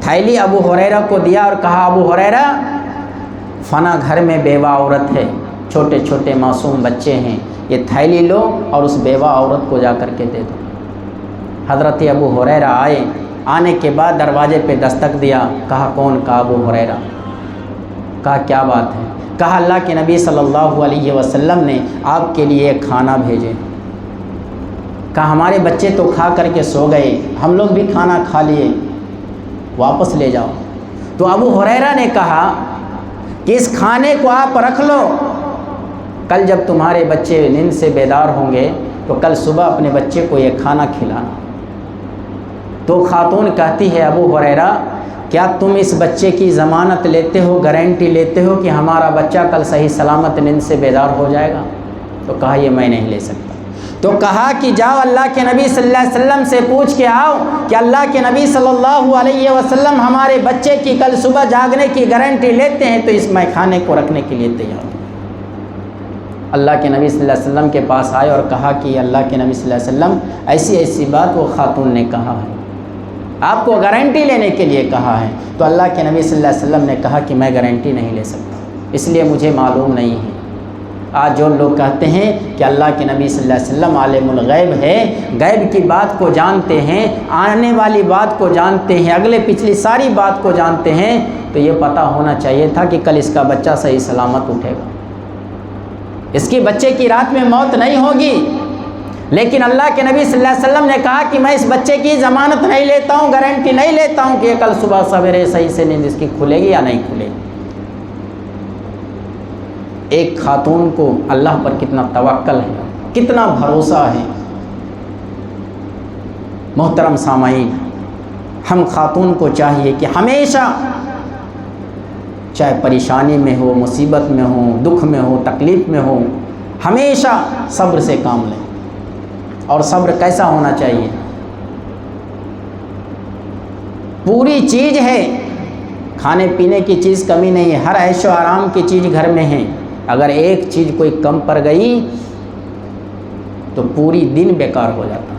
تھیلی ابو ہریرہ کو دیا اور کہا ابو ہریرہ فنا گھر میں بیوہ عورت ہے، چھوٹے چھوٹے معصوم بچے ہیں، یہ تھیلی لو اور اس بیوہ عورت کو جا کر کے دے دو۔ حضرت ابو ہریرہ آئے، آنے کے بعد دروازے پہ دستک دیا، کہا کون؟ کہا ابو ہریرہ۔ کہا کیا بات ہے؟ کہا اللہ کے نبی صلی اللہ علیہ وسلم نے آپ کے لیے کھانا بھیجے۔ کہا ہمارے بچے تو کھا کر کے سو گئے، ہم لوگ بھی کھانا کھا لیے، واپس لے جاؤ۔ تو ابو ہریرہ نے کہا کہ اس کھانے کو آپ رکھ لو، کل جب تمہارے بچے نیند سے بیدار ہوں گے تو کل صبح اپنے بچے کو یہ کھانا کھلانا۔ تو خاتون کہتی ہے ابو ہریرہ کیا تم اس بچے کی ضمانت لیتے ہو، گارنٹی لیتے ہو کہ ہمارا بچہ کل صحیح سلامت نیند سے بیدار ہو جائے گا؟ تو کہا یہ میں نہیں لے سکتا۔ تو کہا کہ جاؤ اللہ کے نبی صلی اللہ علیہ وسلم سے پوچھ کے آؤ کہ اللہ کے نبی صلی اللہ علیہ وسلم ہمارے بچے کی کل صبح جاگنے کی گارنٹی لیتے ہیں تو اس میں کھانے کو رکھنے کے لیے تیار ہوں۔ اللہ کے نبی صلی اللہ علیہ وسلم کے پاس آئے اور کہا کہ اللہ کے نبی صلی اللہ علیہ وسلم ایسی ایسی بات وہ خاتون نے کہا ہے، آپ کو گارنٹی لینے کے لیے کہا ہے۔ تو اللہ کے نبی صلی اللہ علیہ وسلم نے کہا کہ میں گارنٹی نہیں لے سکتا، اس لیے مجھے معلوم نہیں ہے۔ آج جو لوگ کہتے ہیں کہ اللہ کے نبی صلی اللہ علیہ وسلم عالم الغیب ہے، غیب کی بات کو جانتے ہیں، آنے والی بات کو جانتے ہیں، اگلے پچھلی ساری بات کو جانتے ہیں، تو یہ پتہ ہونا چاہیے تھا کہ کل اس کا بچہ صحیح سلامت اٹھے گا، اس کی بچے کی رات میں موت نہیں ہوگی۔ لیکن اللہ کے نبی صلی اللہ علیہ وسلم نے کہا کہ میں اس بچے کی ضمانت نہیں لیتا ہوں، گارنٹی نہیں لیتا ہوں کہ کل صبح سویرے صحیح سے نیند اس کی کھلے گی یا نہیں کھلے گی۔ ایک خاتون کو اللہ پر کتنا توکل ہے، کتنا بھروسہ ہے۔ محترم سامعین، ہم خاتون کو چاہیے کہ ہمیشہ چاہے پریشانی میں ہو، مصیبت میں ہو، دکھ میں ہو، تکلیف میں ہو، ہمیشہ صبر سے کام لیں۔ اور صبر کیسا ہونا چاہیے؟ پوری چیز ہے، کھانے پینے کی چیز کمی نہیں ہے، ہر عیش و آرام کی چیز گھر میں ہے، اگر ایک چیز کوئی کم پڑ گئی تو پوری دن بیکار ہو جاتا۔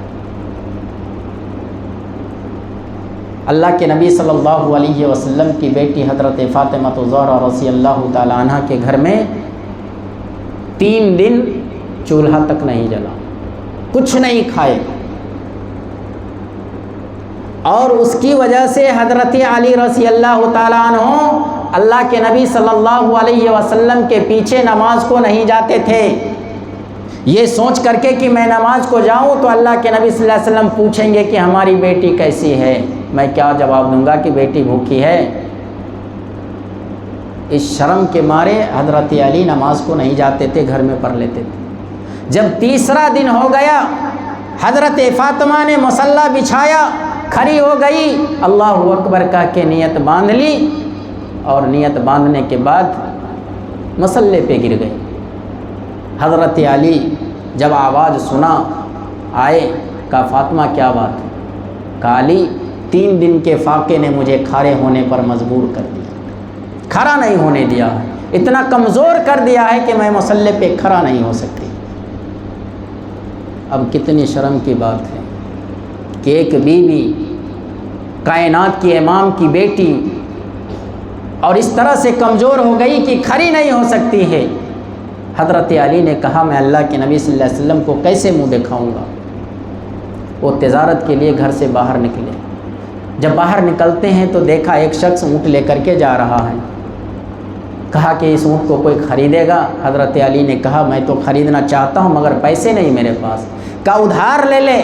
اللہ کے نبی صلی اللہ علیہ وسلم کی بیٹی حضرت فاطمہ الزہرا رضی اللہ تعالی عنہ کے گھر میں 3 دن چولہا تک نہیں جلا، کچھ نہیں کھائے، اور اس کی وجہ سے حضرت علی رضی اللہ تعالیٰ عنہ اللہ کے نبی صلی اللہ علیہ وسلم کے پیچھے نماز کو نہیں جاتے تھے، یہ سوچ کر کے کہ میں نماز کو جاؤں تو اللہ کے نبی صلی اللہ علیہ وسلم پوچھیں گے کہ ہماری بیٹی کیسی ہے، میں کیا جواب دوں گا کہ بیٹی بھوکی ہے۔ اس شرم کے مارے حضرت علی نماز کو نہیں جاتے تھے، گھر میں پڑھ لیتے تھے۔ جب تیسرا دن ہو گیا، حضرت فاطمہ نے مصلی بچھایا، کھڑی ہو گئی، اللہ اکبر کہہ کے نیت باندھ لی، اور نیت باندھنے کے بعد مصلی پہ گر گئی۔ حضرت علی جب آواز سنا آئے، کہا فاطمہ کیا بات ہے؟ کہا علی 3 دن کے فاقے نے مجھے کھڑے ہونے پر مجبور کر دیا، کھڑا نہیں ہونے دیا ہے، اتنا کمزور کر دیا ہے کہ میں مصلی پہ کھڑا نہیں ہو سکتی۔ اب کتنی شرم کی بات ہے کہ ایک بیوی کائنات کی امام کی بیٹی اور اس طرح سے کمزور ہو گئی کہ کھڑی نہیں ہو سکتی ہے۔ حضرت علی نے کہا میں اللہ کے نبی صلی اللہ علیہ وسلم کو کیسے منہ دکھاؤں گا؟ وہ تجارت کے لیے گھر سے باہر نکلے، جب باہر نکلتے ہیں تو دیکھا ایک شخص اونٹ لے کر کے جا رہا ہے۔ کہا کہ اس اونٹ کو کوئی خریدے گا؟ حضرت علی نے کہا میں تو خریدنا چاہتا ہوں مگر پیسے نہیں میرے پاس۔ کہا ادھار لے لے،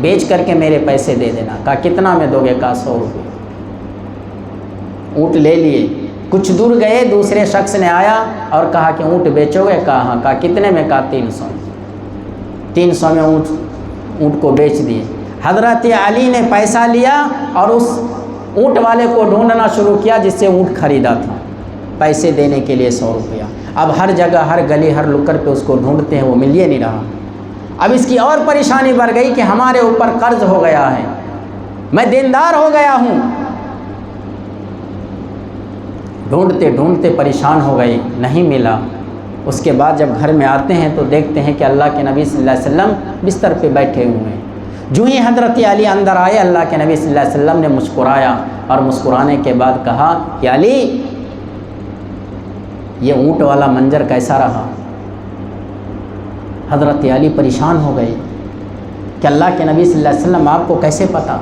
بیچ کر کے میرے پیسے دے دینا۔ کہا کتنا میں دو گے؟ کہا 100 روپے۔ اونٹ لے لیے، کچھ دور گئے، دوسرے شخص نے آیا اور کہا کہ اونٹ بیچو گے؟ کہا ہاں۔ کہا کتنے میں؟ کہا 300۔ 300 میں اونٹ کو بیچ دیے۔ حضرت علی نے پیسہ لیا اور اس اونٹ والے کو ڈھونڈنا شروع کیا جس سے اونٹ خریدا تھا، پیسے دینے کے لیے 100 روپیہ۔ اب ہر جگہ، ہر گلی، ہر لکڑ پہ اس کو ڈھونڈتے ہیں، وہ مل ہی نہیں رہا۔ اب اس کی اور پریشانی بڑھ گئی کہ ہمارے اوپر قرض ہو گیا ہے، میں دیندار ہو گیا ہوں۔ ڈھونڈتے ڈھونڈتے پریشان ہو گئے، نہیں ملا۔ اس کے بعد جب گھر میں آتے ہیں تو دیکھتے ہیں کہ اللہ کے نبی صلی اللہ علیہ وسلم بستر پہ بیٹھے ہوئے ہیں۔ جو ہی حضرت علی اندر آئے، اللہ کے نبی صلی اللہ علیہ وسلم نے مسکرایا اور مسکرانے کے بعد کہا کہ علی، یہ اونٹ والا منظر کیسا رہا؟ حضرت علی پریشان ہو گئے کہ اللہ کے نبی صلی اللہ علیہ وسلم آپ کو کیسے پتا؟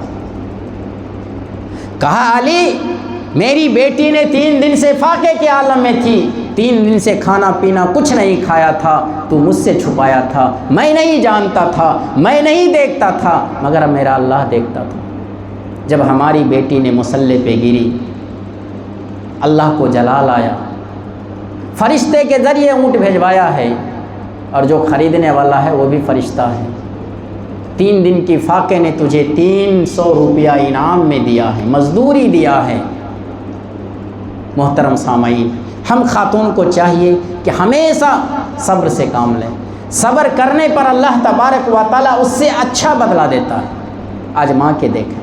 کہا علی، میری بیٹی نے 3 دن سے فاقے کے عالم میں تھی، 3 دن سے کھانا پینا کچھ نہیں کھایا تھا، تو مجھ سے چھپایا تھا، میں نہیں جانتا تھا، میں نہیں دیکھتا تھا، مگر میرا اللہ دیکھتا تھا۔ جب ہماری بیٹی نے مصلی پہ گری، اللہ کو جلال آیا، فرشتے کے ذریعے اونٹ بھیجوایا ہے، اور جو خریدنے والا ہے وہ بھی فرشتہ ہے۔ 3 دن کی فاقے نے تجھے 300 روپیہ انعام میں دیا ہے، مزدوری دیا ہے۔ محترم سامعین، ہم خاتون کو چاہیے کہ ہمیشہ صبر سے کام لیں۔ صبر کرنے پر اللہ تبارک و تعالیٰ اس سے اچھا بدلہ دیتا ہے۔ آزما کے دیکھیں۔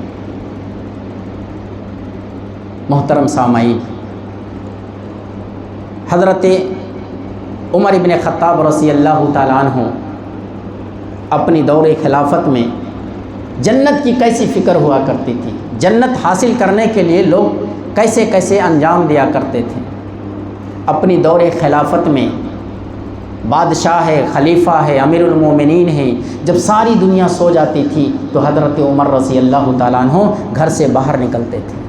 محترم سامعین، حضرت عمر ابن خطاب رضی اللہ تعالیٰ عنہ اپنی دور خلافت میں جنت کی کیسی فکر ہوا کرتی تھی، جنت حاصل کرنے کے لیے لوگ کیسے کیسے انجام دیا کرتے تھے۔ اپنی دور خلافت میں بادشاہ ہے، خلیفہ ہے، امیر المومنین ہے، جب ساری دنیا سو جاتی تھی تو حضرت عمر رضی اللہ تعالیٰ عنہ گھر سے باہر نکلتے تھے،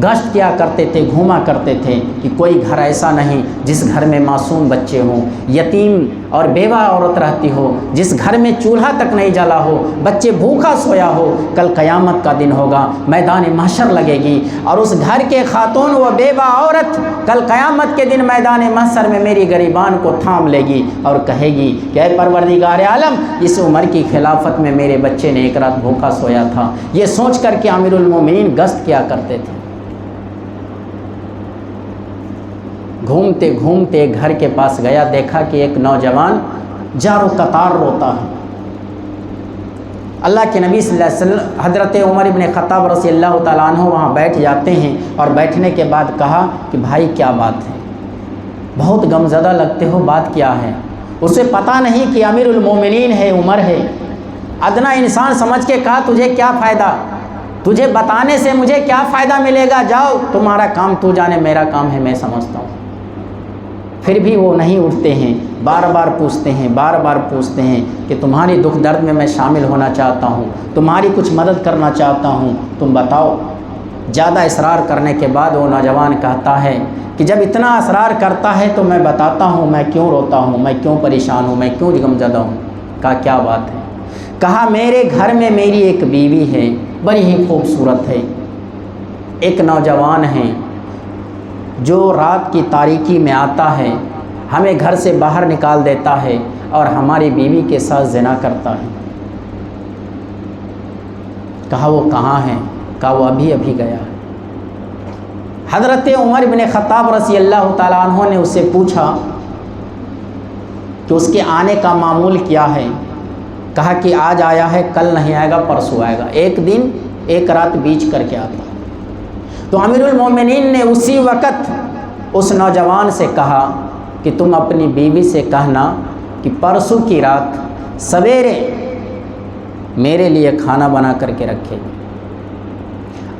گشت کیا کرتے تھے، گھوما کرتے تھے کہ کوئی گھر ایسا نہیں جس گھر میں معصوم بچے ہوں، یتیم اور بیوہ عورت رہتی ہو، جس گھر میں چولہا تک نہیں جلا ہو، بچے بھوکا سویا ہو۔ کل قیامت کا دن ہوگا، میدان محشر لگے گی، اور اس گھر کے خاتون و بیوہ عورت کل قیامت کے دن میدان محشر میں میری گریبان کو تھام لے گی اور کہے گی کہ اے پروردگار عالم، اس عمر کی خلافت میں میرے بچے نے ایک رات بھوکا سویا تھا۔ یہ سوچ کر کہ امیر المومنین گشت کیا کرتے تھے، گھومتے گھومتے گھر کے پاس گیا، دیکھا کہ ایک نوجوان جارو قطار روتا ہے۔ اللہ کے نبی صلی اللہ علیہ وسلم حضرت عمر ابن خطاب رضی اللہ تعالیٰ عنہ وہاں بیٹھ جاتے ہیں، اور بیٹھنے کے بعد کہا کہ بھائی کیا بات ہے، بہت غمزدہ لگتے ہو، بات کیا ہے؟ اسے پتہ نہیں کہ امیر المومنین ہے، عمر ہے۔ ادنا انسان سمجھ کے کہا تجھے کیا فائدہ، تجھے بتانے سے مجھے کیا فائدہ ملے گا، جاؤ تمہارا کام تو جانے، میرا کام ہے میں سمجھتا ہوں۔ پھر بھی وہ نہیں اٹھتے ہیں، بار بار پوچھتے ہیں، بار بار پوچھتے ہیں کہ تمہاری دکھ درد میں شامل ہونا چاہتا ہوں، تمہاری کچھ مدد کرنا چاہتا ہوں، تم بتاؤ۔ زیادہ اصرار کرنے کے بعد وہ نوجوان کہتا ہے کہ جب اتنا اصرار کرتا ہے تو میں بتاتا ہوں میں کیوں روتا ہوں، میں کیوں پریشان ہوں، میں کیوں غمزدہ ہوں۔ کہا کیا بات ہے؟ کہا میرے گھر میں میری ایک بیوی ہے، بڑی ہی خوبصورت ہے، ایک نوجوان ہے جو رات کی تاریکی میں آتا ہے، ہمیں گھر سے باہر نکال دیتا ہے اور ہماری بیوی کے ساتھ زنا کرتا ہے۔ کہا وہ کہاں ہے؟ کہا وہ ابھی ابھی گیا۔ حضرت عمر بن خطاب رضی اللہ تعالیٰ عنہ نے اس سے پوچھا کہ اس کے آنے کا معمول کیا ہے؟ کہا کہ آج آیا ہے، کل نہیں آئے گا، پرسوں آئے گا، ایک دن ایک رات بیچ کر کے آتا۔ تو امیر المومنین نے اسی وقت اس نوجوان سے کہا کہ تم اپنی بیوی سے کہنا کہ پرسوں کی رات سویرے میرے لیے کھانا بنا کر کے رکھے،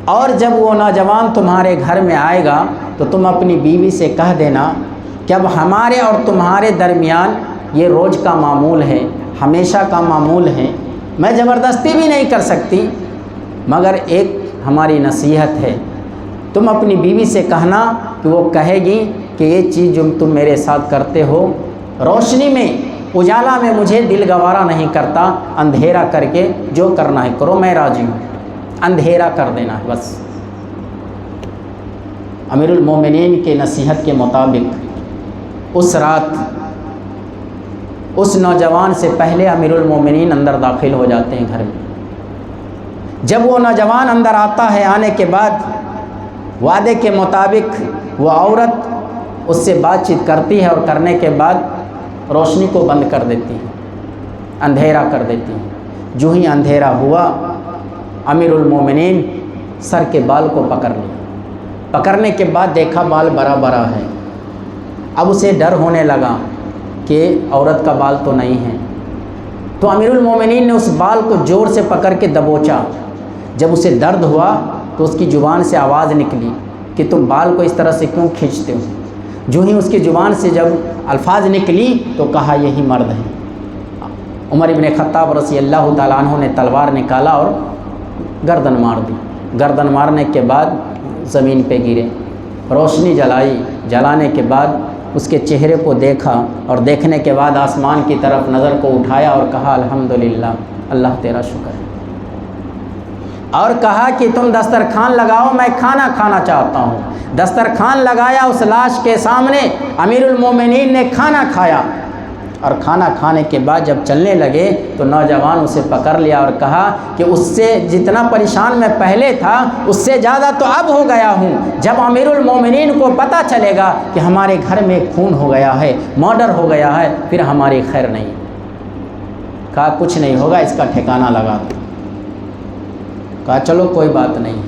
اور جب وہ نوجوان تمہارے گھر میں آئے گا تو تم اپنی بیوی سے کہہ دینا کہ اب ہمارے اور تمہارے درمیان یہ روز کا معمول ہے، ہمیشہ کا معمول ہے، میں زبردستی بھی نہیں کر سکتی، مگر ایک ہماری نصیحت ہے، تم اپنی بیوی سے کہنا کہ وہ کہے گی کہ یہ چیز جو تم میرے ساتھ کرتے ہو، روشنی میں اجالا میں مجھے دل گوارا نہیں کرتا، اندھیرا کر کے جو کرنا ہے کرو، میں راضی ہوں، اندھیرا کر دینا ہے بس۔ امیر المومنین کے نصیحت کے مطابق اس رات اس نوجوان سے پہلے امیر المومنین اندر داخل ہو جاتے ہیں گھر میں۔ جب وہ نوجوان اندر آتا ہے، آنے کے بعد وعدے کے مطابق وہ عورت اس سے بات چیت کرتی ہے، اور کرنے کے بعد روشنی کو بند کر دیتی ہے، اندھیرا کر دیتی ہے۔ جو ہی اندھیرا ہوا، امیر المومنین سر کے بال کو پکڑ لیا، پکڑنے کے بعد دیکھا بال بڑا بڑا ہے۔ اب اسے ڈر ہونے لگا کہ عورت کا بال تو نہیں ہے، تو امیر المومنین نے اس بال کو زور سے پکڑ کے دبوچا۔ جب اسے درد ہوا تو اس کی زبان سے آواز نکلی کہ تم بال کو اس طرح سے کیوں کھینچتے ہو؟ جو ہی اس کی زبان سے جب الفاظ نکلی تو کہا یہی مرد ہے۔ عمر ابن خطاب رضی اللہ تعالیٰ عنہ نے تلوار نکالا اور گردن مار دی۔ گردن مارنے کے بعد زمین پہ گرے، روشنی جلائی، جلانے کے بعد اس کے چہرے کو دیکھا، اور دیکھنے کے بعد آسمان کی طرف نظر کو اٹھایا اور کہا الحمدللہ، اللہ تیرا شکر ہے، اور کہا کہ تم دسترخوان لگاؤ، میں کھانا کھانا چاہتا ہوں۔ دسترخوان لگایا، اس لاش کے سامنے امیر المومنین نے کھانا کھایا، اور کھانا کھانے کے بعد جب چلنے لگے تو نوجوان اسے پکڑ لیا اور کہا کہ اس سے جتنا پریشان میں پہلے تھا اس سے زیادہ تو اب ہو گیا ہوں۔ جب امیر المومنین کو پتہ چلے گا کہ ہمارے گھر میں خون ہو گیا ہے، مرڈر ہو گیا ہے، پھر ہماری خیر نہیں۔ کہا کچھ نہیں ہوگا، اس کا ٹھکانہ لگا دو۔ کہا چلو کوئی بات نہیں۔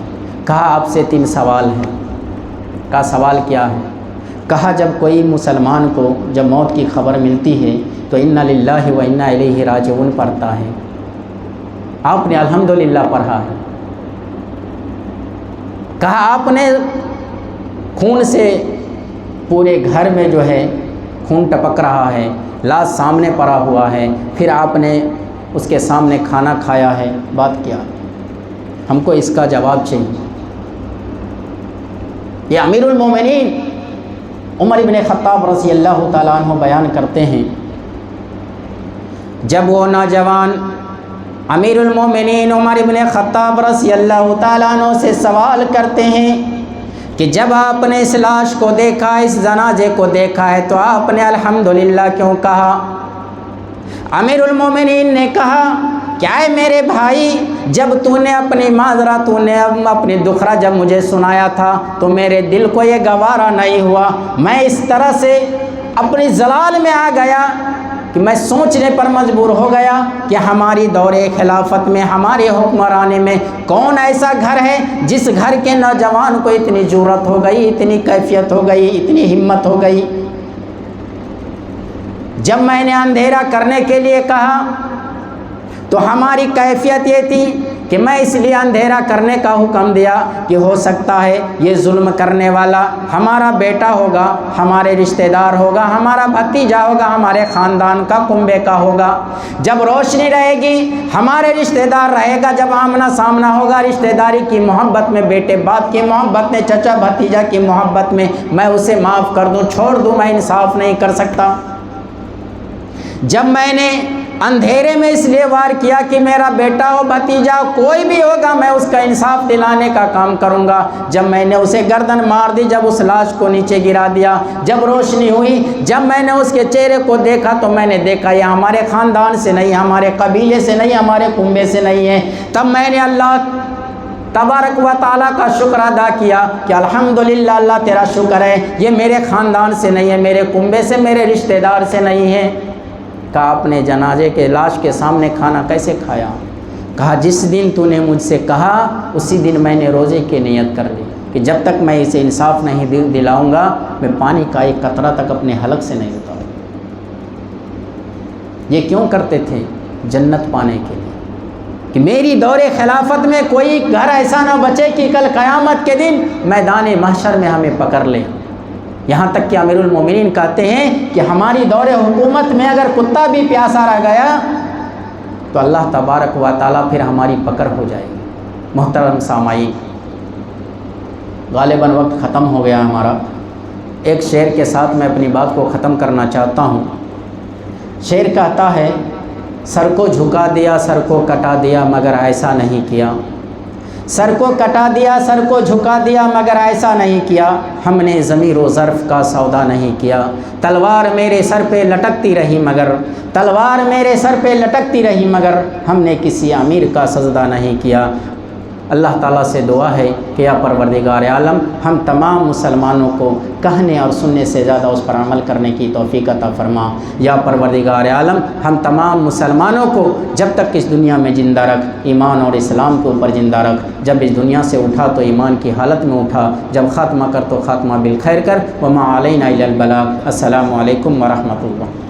کہا آپ سے 3 سوال ہیں۔ کہا سوال کیا ہے؟ کہا جب کوئی مسلمان کو جب موت کی خبر ملتی ہے تو انا للہ و انا الیہ راجعون پڑھتا ہے، آپ نے الحمدللہ پڑھا ہے۔ کہا آپ نے خون سے پورے گھر میں جو ہے خون ٹپک رہا ہے، لاش سامنے پڑا ہوا ہے، پھر آپ نے اس کے سامنے کھانا کھایا ہے، بات کیا؟ ہم کو اس کا جواب چاہیے۔ یہ امیر المومنین عمر ابن خطاب رضی اللہ تعالیٰ عنہ بیان کرتے ہیں، جب وہ نوجوان امیر المومنین عمر ابن خطاب رضی اللہ تعالیٰ عنہ سے سوال کرتے ہیں کہ جب آپ نے اس لاش کو دیکھا، اس جنازے کو دیکھا ہے، تو آپ نے الحمدللہ کیوں کہا؟ امیر المومنین نے کہا کیا ہے میرے بھائی، جب تو نے اپنی معذرت، تو نے اپنی دکھرا جب مجھے سنایا تھا تو میرے دل کو یہ گوارا نہیں ہوا، میں اس طرح سے اپنی زلال میں آ گیا کہ میں سوچنے پر مجبور ہو گیا کہ ہماری دور خلافت میں، ہمارے حکمرانے میں کون ایسا گھر ہے جس گھر کے نوجوان کو اتنی جرأت ہو گئی، اتنی کیفیت ہو گئی، اتنی ہمت ہو گئی۔ جب میں نے اندھیرا کرنے کے لیے کہا تو ہماری کیفیت یہ تھی کہ میں اس لیے اندھیرا کرنے کا حکم دیا کہ ہو سکتا ہے یہ ظلم کرنے والا ہمارا بیٹا ہوگا، ہمارے رشتہ دار ہوگا، ہمارا بھتیجا ہوگا، ہمارے خاندان کا کنبے کا ہوگا۔ جب روشنی رہے گی، ہمارے رشتہ دار رہے گا، جب آمنا سامنا ہوگا رشتہ داری کی محبت میں، بیٹے باپ کی محبت میں، چچا بھتیجا کی محبت میں اسے معاف کر دوں، چھوڑ دوں، میں انصاف نہیں کر سکتا۔ جب میں نے اندھیرے میں اس لیے وار کیا کہ میرا بیٹا ہو، بھتیجا ہو، کوئی بھی ہوگا، میں اس کا انصاف دلانے کا کام کروں گا۔ جب میں نے اسے گردن مار دی، جب اس لاش کو نیچے گرا دیا، جب روشنی ہوئی، جب میں نے اس کے چہرے کو دیکھا تو میں نے دیکھا یہ ہمارے خاندان سے نہیں، ہمارے قبیلے سے نہیں، ہمارے کنبے سے نہیں ہے۔ تب میں نے اللہ تبارک و تعالیٰ کا شکر ادا کیا کہ الحمدللہ، اللہ تیرا شکر ہے، یہ میرے خاندان سے نہیں ہے، میرے کنبے سے، میرے رشتہ دار سے نہیں ہے۔ کہا آپ نے جنازے کے لاش کے سامنے کھانا کیسے کھایا؟ کہا جس دن تو نے مجھ سے کہا اسی دن میں نے روزے کی نیت کر لی کہ جب تک میں اسے انصاف نہیں دلاؤں گا، میں پانی کا ایک قطرہ تک اپنے حلق سے نہیں اتاروں۔ یہ کیوں کرتے تھے؟ جنت پانے کے لیے، کہ میری دور خلافت میں کوئی گھر ایسا نہ بچے کہ کل قیامت کے دن میدان محشر میں ہمیں پکڑ لے۔ یہاں تک کہ امیر المومنین کہتے ہیں کہ ہماری دور حکومت میں اگر کتا بھی پیاسا رہ گیا تو اللہ تبارک و تعالیٰ پھر ہماری پکڑ ہو جائے گی۔ محترم سامعین، غالباً وقت ختم ہو گیا ہمارا، ایک شعر کے ساتھ میں اپنی بات کو ختم کرنا چاہتا ہوں۔ شعر کہتا ہے، سر کو جھکا دیا سر کو کٹا دیا مگر ایسا نہیں کیا، سر کو کٹا دیا سر کو جھکا دیا مگر ایسا نہیں کیا، ہم نے ضمیر و ظرف کا سودا نہیں کیا، تلوار میرے سر پہ لٹکتی رہی مگر، تلوار میرے سر پہ لٹکتی رہی مگر، ہم نے کسی امیر کا سجدہ نہیں کیا۔ اللہ تعالیٰ سے دعا ہے کہ یا پروردگار عالم ہم تمام مسلمانوں کو کہنے اور سننے سے زیادہ اس پر عمل کرنے کی توفیق عطا فرما۔ یا پروردگار عالم ہم تمام مسلمانوں کو جب تک اس دنیا میں زندہ رکھ، ایمان اور اسلام کے اوپر زندہ رکھ۔ جب اس دنیا سے اٹھا تو ایمان کی حالت میں اٹھا، جب خاتمہ کر تو خاتمہ بالخیر کر۔ وما علینا الا البلاغ۔ السلام علیکم ورحمۃ اللہ۔